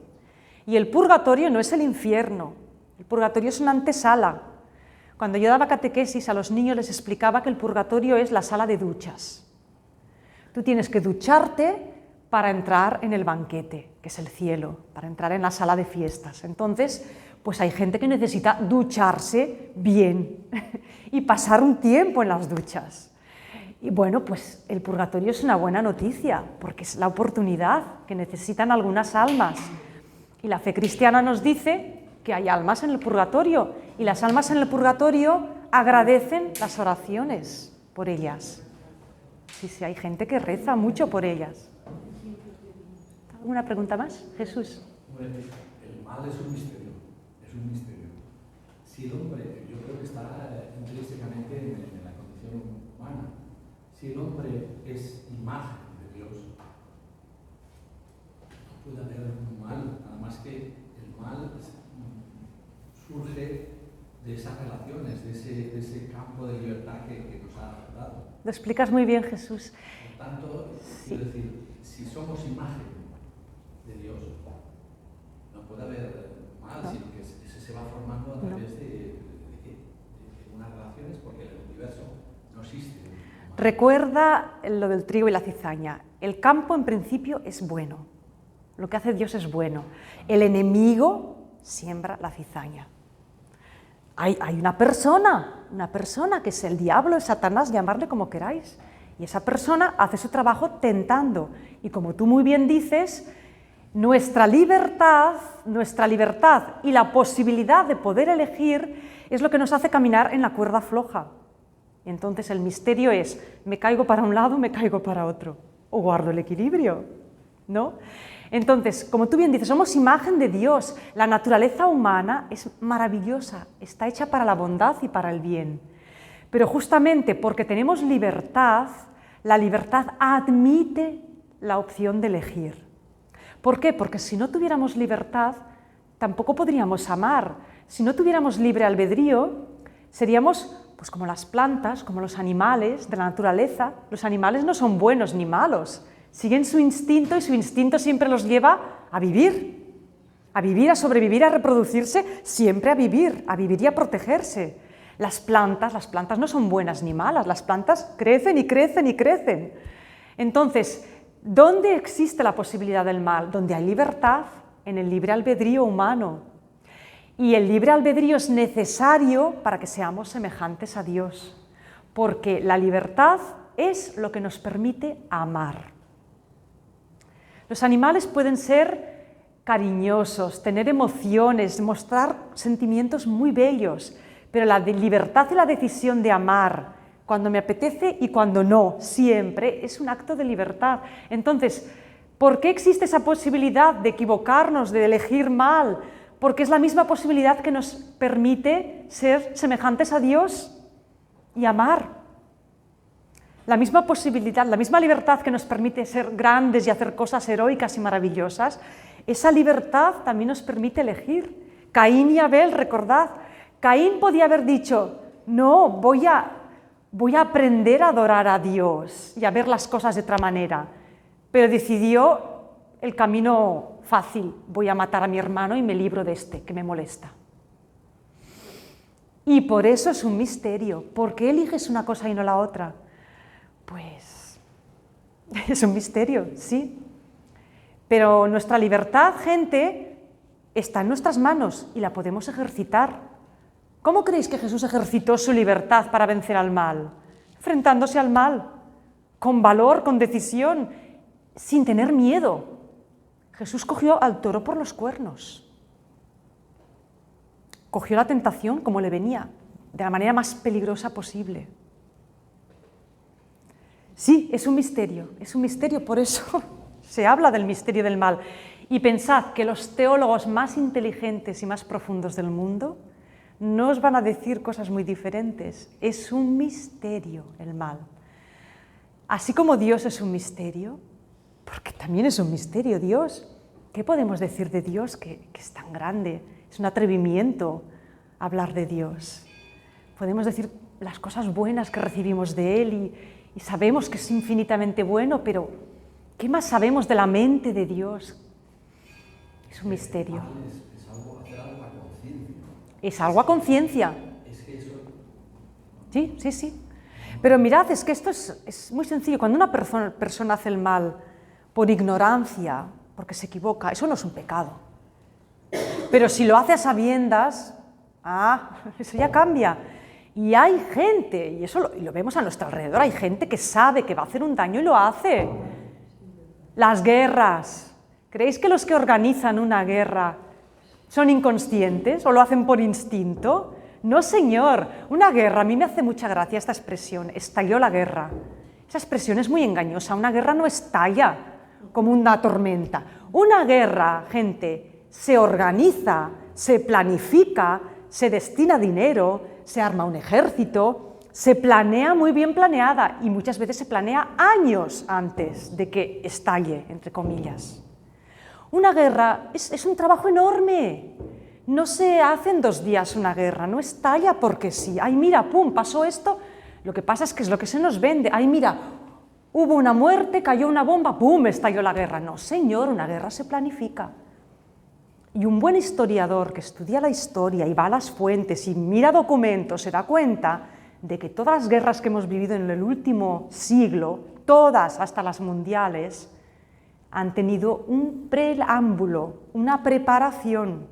Y el purgatorio no es el infierno, el purgatorio es una antesala. Cuando yo daba catequesis a los niños les explicaba que el purgatorio es la sala de duchas. Tú tienes que ducharte para entrar en el banquete, que es el cielo, para entrar en la sala de fiestas. Entonces, pues hay gente que necesita ducharse bien y pasar un tiempo en las duchas. Y bueno, pues el purgatorio es una buena noticia, porque es la oportunidad que necesitan algunas almas. Y la fe cristiana nos dice que hay almas en el purgatorio, y las almas en el purgatorio agradecen las oraciones por ellas. Sí, sí, hay gente que reza mucho por ellas. ¿Alguna pregunta más? Jesús. El mal es un misterio, Si el hombre, yo creo que está intrínsecamente en la condición humana, si el hombre es imagen de Dios, no puede haber un mal, nada más que el mal surge de esas relaciones, de ese campo de libertad que nos ha dado. Lo explicas muy bien, Jesús. Por tanto, quiero decir, si somos imagen de Dios, no puede haber mal, sino que se va formando a través de unas relaciones, porque el universo no existe. Recuerda lo del trigo y la cizaña. El campo en principio es bueno. Lo que hace Dios es bueno. El enemigo siembra la cizaña. Hay una persona que es el diablo, es Satanás, llamarle como queráis. Y esa persona hace su trabajo tentando. Y como tú muy bien dices, nuestra libertad y la posibilidad de poder elegir es lo que nos hace caminar en la cuerda floja. Entonces el misterio es, me caigo para un lado, me caigo para otro, o guardo el equilibrio, ¿no? Entonces, como tú bien dices, somos imagen de Dios. La naturaleza humana es maravillosa, está hecha para la bondad y para el bien. Pero justamente porque tenemos libertad, la libertad admite la opción de elegir. ¿Por qué? Porque si no tuviéramos libertad, tampoco podríamos amar. Si no tuviéramos libre albedrío, seríamos pues como las plantas, como los animales de la naturaleza. Los animales no son buenos ni malos, siguen su instinto y su instinto siempre los lleva a vivir, a sobrevivir, a reproducirse, siempre a vivir y a protegerse. Las plantas no son buenas ni malas, las plantas crecen y crecen y crecen. Entonces, ¿dónde existe la posibilidad del mal? Donde hay libertad, en el libre albedrío humano. Y el libre albedrío es necesario para que seamos semejantes a Dios, porque la libertad es lo que nos permite amar. Los animales pueden ser cariñosos, tener emociones, mostrar sentimientos muy bellos, pero la libertad y la decisión de amar, cuando me apetece y cuando no, siempre es un acto de libertad. Entonces, ¿por qué existe esa posibilidad de equivocarnos, de elegir mal? Porque es la misma posibilidad que nos permite ser semejantes a Dios y amar. La misma posibilidad, la misma libertad que nos permite ser grandes y hacer cosas heroicas y maravillosas, esa libertad también nos permite elegir. Caín y Abel, recordad, Caín podía haber dicho, no, voy a aprender a adorar a Dios y a ver las cosas de otra manera, pero decidió el camino fácil, voy a matar a mi hermano y me libro de este, que me molesta. Y por eso es un misterio. ¿Por qué eliges una cosa y no la otra? Pues es un misterio, sí. Pero nuestra libertad, gente, está en nuestras manos y la podemos ejercitar. ¿Cómo creéis que Jesús ejercitó su libertad para vencer al mal? Enfrentándose al mal, con valor, con decisión, sin tener miedo. Jesús cogió al toro por los cuernos. Cogió la tentación como le venía, de la manera más peligrosa posible. Sí, es un misterio, por eso se habla del misterio del mal. Y pensad que los teólogos más inteligentes y más profundos del mundo no os van a decir cosas muy diferentes. Es un misterio el mal. Así como Dios es un misterio, porque también es un misterio Dios. ¿Qué podemos decir de Dios que es tan grande? Es un atrevimiento hablar de Dios. Podemos decir las cosas buenas que recibimos de Él y sabemos que es infinitamente bueno, pero ¿qué más sabemos de la mente de Dios? Es un misterio. Es algo, hacer algo a conciencia. Es algo a conciencia. Es que eso... Sí. Pero mirad, es que esto es muy sencillo. Cuando una persona hace el mal por ignorancia, porque se equivoca, eso no es un pecado. Pero si lo hace a sabiendas, eso ya cambia. Y hay gente, y eso lo vemos a nuestro alrededor, hay gente que sabe que va a hacer un daño y lo hace. Las guerras. ¿Creéis que los que organizan una guerra son inconscientes o lo hacen por instinto? No, señor. Una guerra, a mí me hace mucha gracia esta expresión, estalló la guerra. Esa expresión es muy engañosa, una guerra no estalla como una tormenta. Una guerra, gente, se organiza, se planifica, se destina dinero, se arma un ejército, se planea muy bien planeada y muchas veces se planea años antes de que estalle, entre comillas. Una guerra es un trabajo enorme. No se hace en 2 días una guerra, no estalla porque sí. Ay, mira, pum, pasó esto. Lo que pasa es que es lo que se nos vende. Ay, mira, hubo una muerte, cayó una bomba, pum, estalló la guerra. No, señor, una guerra se planifica. Y un buen historiador que estudia la historia y va a las fuentes y mira documentos se da cuenta de que todas las guerras que hemos vivido en el último siglo, todas hasta las mundiales, han tenido un preámbulo, una preparación.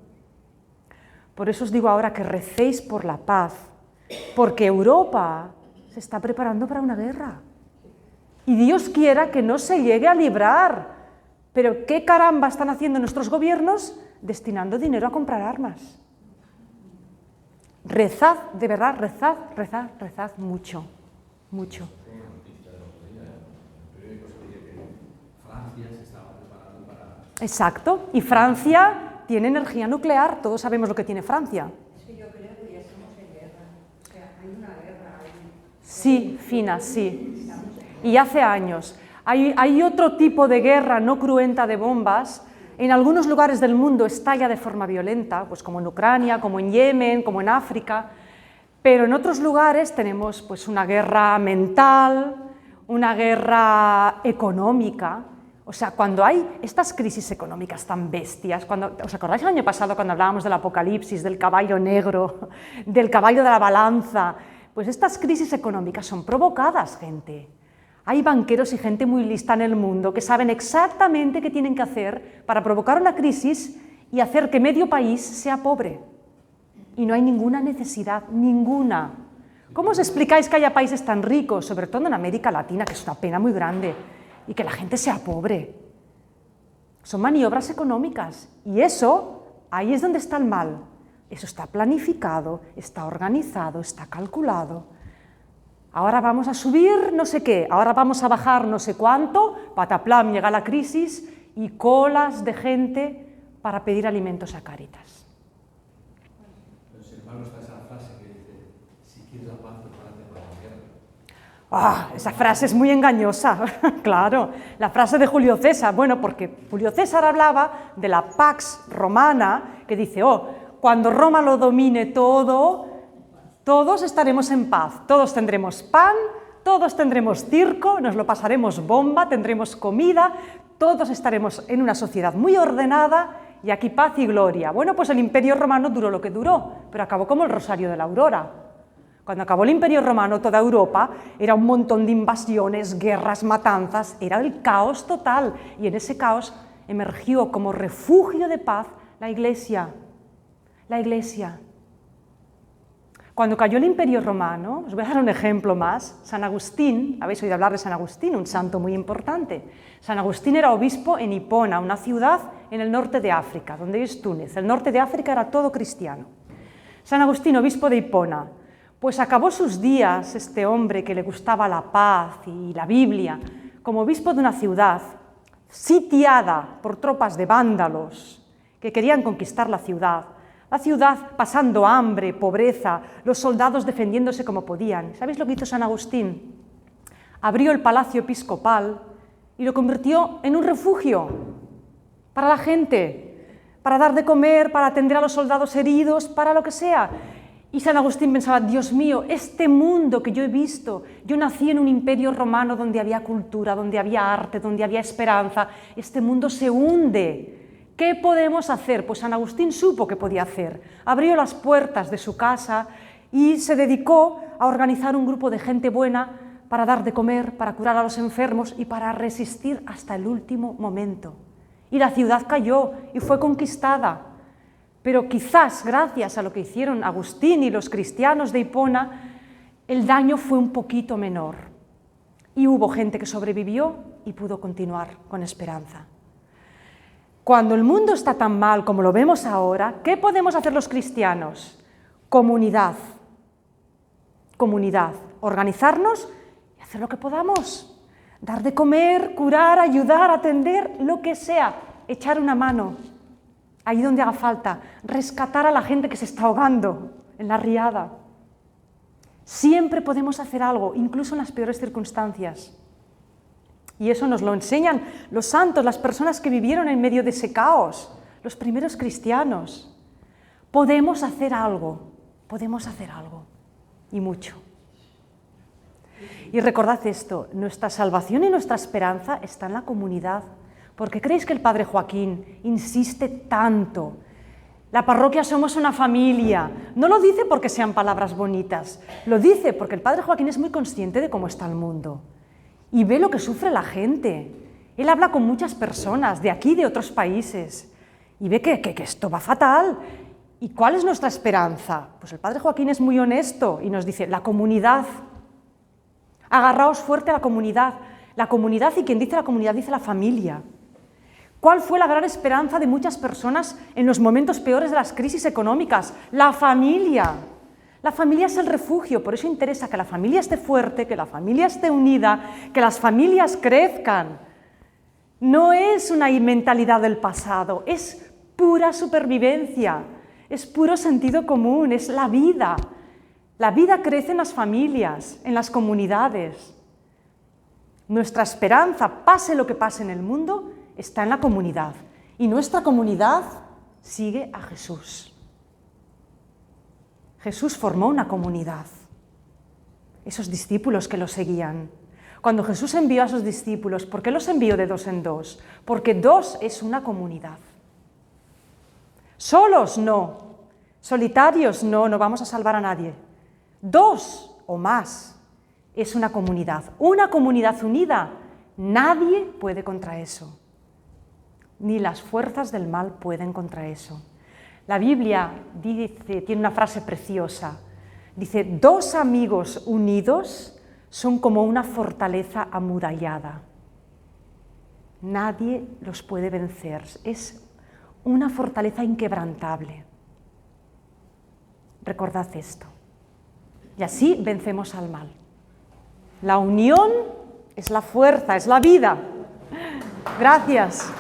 Por eso os digo ahora que recéis por la paz, porque Europa se está preparando para una guerra. Y Dios quiera que no se llegue a librar. Pero ¿qué caramba están haciendo nuestros gobiernos? Destinando dinero a comprar armas. Rezad, de verdad, rezad, rezad, rezad mucho, mucho. Francia se estaba preparando para... Exacto, y Francia tiene energía nuclear, todos sabemos lo que tiene Francia. Es que yo creo que ya estamos en guerra, o sea, hay una guerra ahí. Sí, Fina, sí. Y hace años. Hay otro tipo de guerra no cruenta de bombas. En algunos lugares del mundo estalla de forma violenta, pues como en Ucrania, como en Yemen, como en África, pero en otros lugares tenemos pues una guerra mental, una guerra económica. O sea, cuando hay estas crisis económicas tan bestias, ¿os acordáis el año pasado cuando hablábamos del apocalipsis, del caballo negro, del caballo de la balanza? Pues estas crisis económicas son provocadas, gente. Hay banqueros y gente muy lista en el mundo que saben exactamente qué tienen que hacer para provocar una crisis y hacer que medio país sea pobre. Y no hay ninguna necesidad, ninguna. ¿Cómo os explicáis que haya países tan ricos, sobre todo en América Latina, que es una pena muy grande, y que la gente sea pobre? Son maniobras económicas. Y eso, ahí es donde está el mal. Eso está planificado, está organizado, está calculado. Ahora vamos a subir no sé qué, ahora vamos a bajar no sé cuánto, pataplam, llega la crisis y colas de gente para pedir alimentos a Cáritas. Pero sin embargo está esa frase que dice, si quieres la paz, prepárate para la guerra. Ah, esa frase es muy engañosa, claro, la frase de Julio César, bueno, porque Julio César hablaba de la Pax Romana, que dice, cuando Roma lo domine todo, todos estaremos en paz, todos tendremos pan, todos tendremos circo, nos lo pasaremos bomba, tendremos comida, todos estaremos en una sociedad muy ordenada y aquí paz y gloria. Bueno, pues el Imperio Romano duró lo que duró, pero acabó como el Rosario de la Aurora. Cuando acabó el Imperio Romano, toda Europa era un montón de invasiones, guerras, matanzas, era el caos total y en ese caos emergió como refugio de paz la Iglesia. La Iglesia. Cuando cayó el Imperio Romano, os voy a dar un ejemplo más, San Agustín, habéis oído hablar de San Agustín, un santo muy importante. San Agustín era obispo en Hipona, una ciudad en el norte de África, donde es Túnez. El norte de África era todo cristiano. San Agustín, obispo de Hipona, pues acabó sus días, este hombre que le gustaba la paz y la Biblia, como obispo de una ciudad sitiada por tropas de vándalos que querían conquistar la ciudad pasando hambre, pobreza, los soldados defendiéndose como podían. ¿Sabéis lo que hizo San Agustín? Abrió el palacio episcopal y lo convirtió en un refugio para la gente, para dar de comer, para atender a los soldados heridos, para lo que sea. Y San Agustín pensaba, Dios mío, este mundo que yo he visto, yo nací en un imperio romano donde había cultura, donde había arte, donde había esperanza, este mundo se hunde. ¿Qué podemos hacer? Pues San Agustín supo qué podía hacer. Abrió las puertas de su casa y se dedicó a organizar un grupo de gente buena para dar de comer, para curar a los enfermos y para resistir hasta el último momento. Y la ciudad cayó y fue conquistada. Pero quizás, gracias a lo que hicieron Agustín y los cristianos de Hipona, el daño fue un poquito menor. Y hubo gente que sobrevivió y pudo continuar con esperanza. Cuando el mundo está tan mal como lo vemos ahora, ¿qué podemos hacer los cristianos? Comunidad. Comunidad. Organizarnos y hacer lo que podamos. Dar de comer, curar, ayudar, atender, lo que sea. Echar una mano. Ahí donde haga falta. Rescatar a la gente que se está ahogando en la riada. Siempre podemos hacer algo, incluso en las peores circunstancias. Y eso nos lo enseñan los santos, las personas que vivieron en medio de ese caos, los primeros cristianos. Podemos hacer algo, y mucho. Y recordad esto, nuestra salvación y nuestra esperanza está en la comunidad. ¿Por qué creéis que el padre Joaquín insiste tanto La parroquia somos una familia. No lo dice porque sean palabras bonitas, lo dice porque el padre Joaquín es muy consciente de cómo está el mundo y ve lo que sufre la gente. Él habla con muchas personas de aquí y de otros países y ve que esto va fatal. ¿Y cuál es nuestra esperanza? Pues el padre Joaquín es muy honesto y nos dice, la comunidad. Agarraos fuerte a la comunidad. La comunidad, y quien dice la comunidad dice la familia. ¿Cuál fue la gran esperanza de muchas personas en los momentos peores de las crisis económicas? La familia. La familia es el refugio, por eso interesa que la familia esté fuerte, que la familia esté unida, que las familias crezcan. No es una mentalidad del pasado, es pura supervivencia, es puro sentido común, es la vida. La vida crece en las familias, en las comunidades. Nuestra esperanza, pase lo que pase en el mundo, está en la comunidad. Y nuestra comunidad sigue a Jesús. Jesús formó una comunidad. Esos discípulos que lo seguían. Cuando Jesús envió a sus discípulos, ¿por qué los envió de 2 en 2? Porque 2 es una comunidad. Solos no, solitarios no vamos a salvar a nadie. 2 o más es una comunidad unida. Nadie puede contra eso, ni las fuerzas del mal pueden contra eso. La Biblia tiene una frase preciosa, dice, 2 amigos unidos son como una fortaleza amurallada. Nadie los puede vencer, es una fortaleza inquebrantable. Recordad esto. Y así vencemos al mal. La unión es la fuerza, es la vida. Gracias.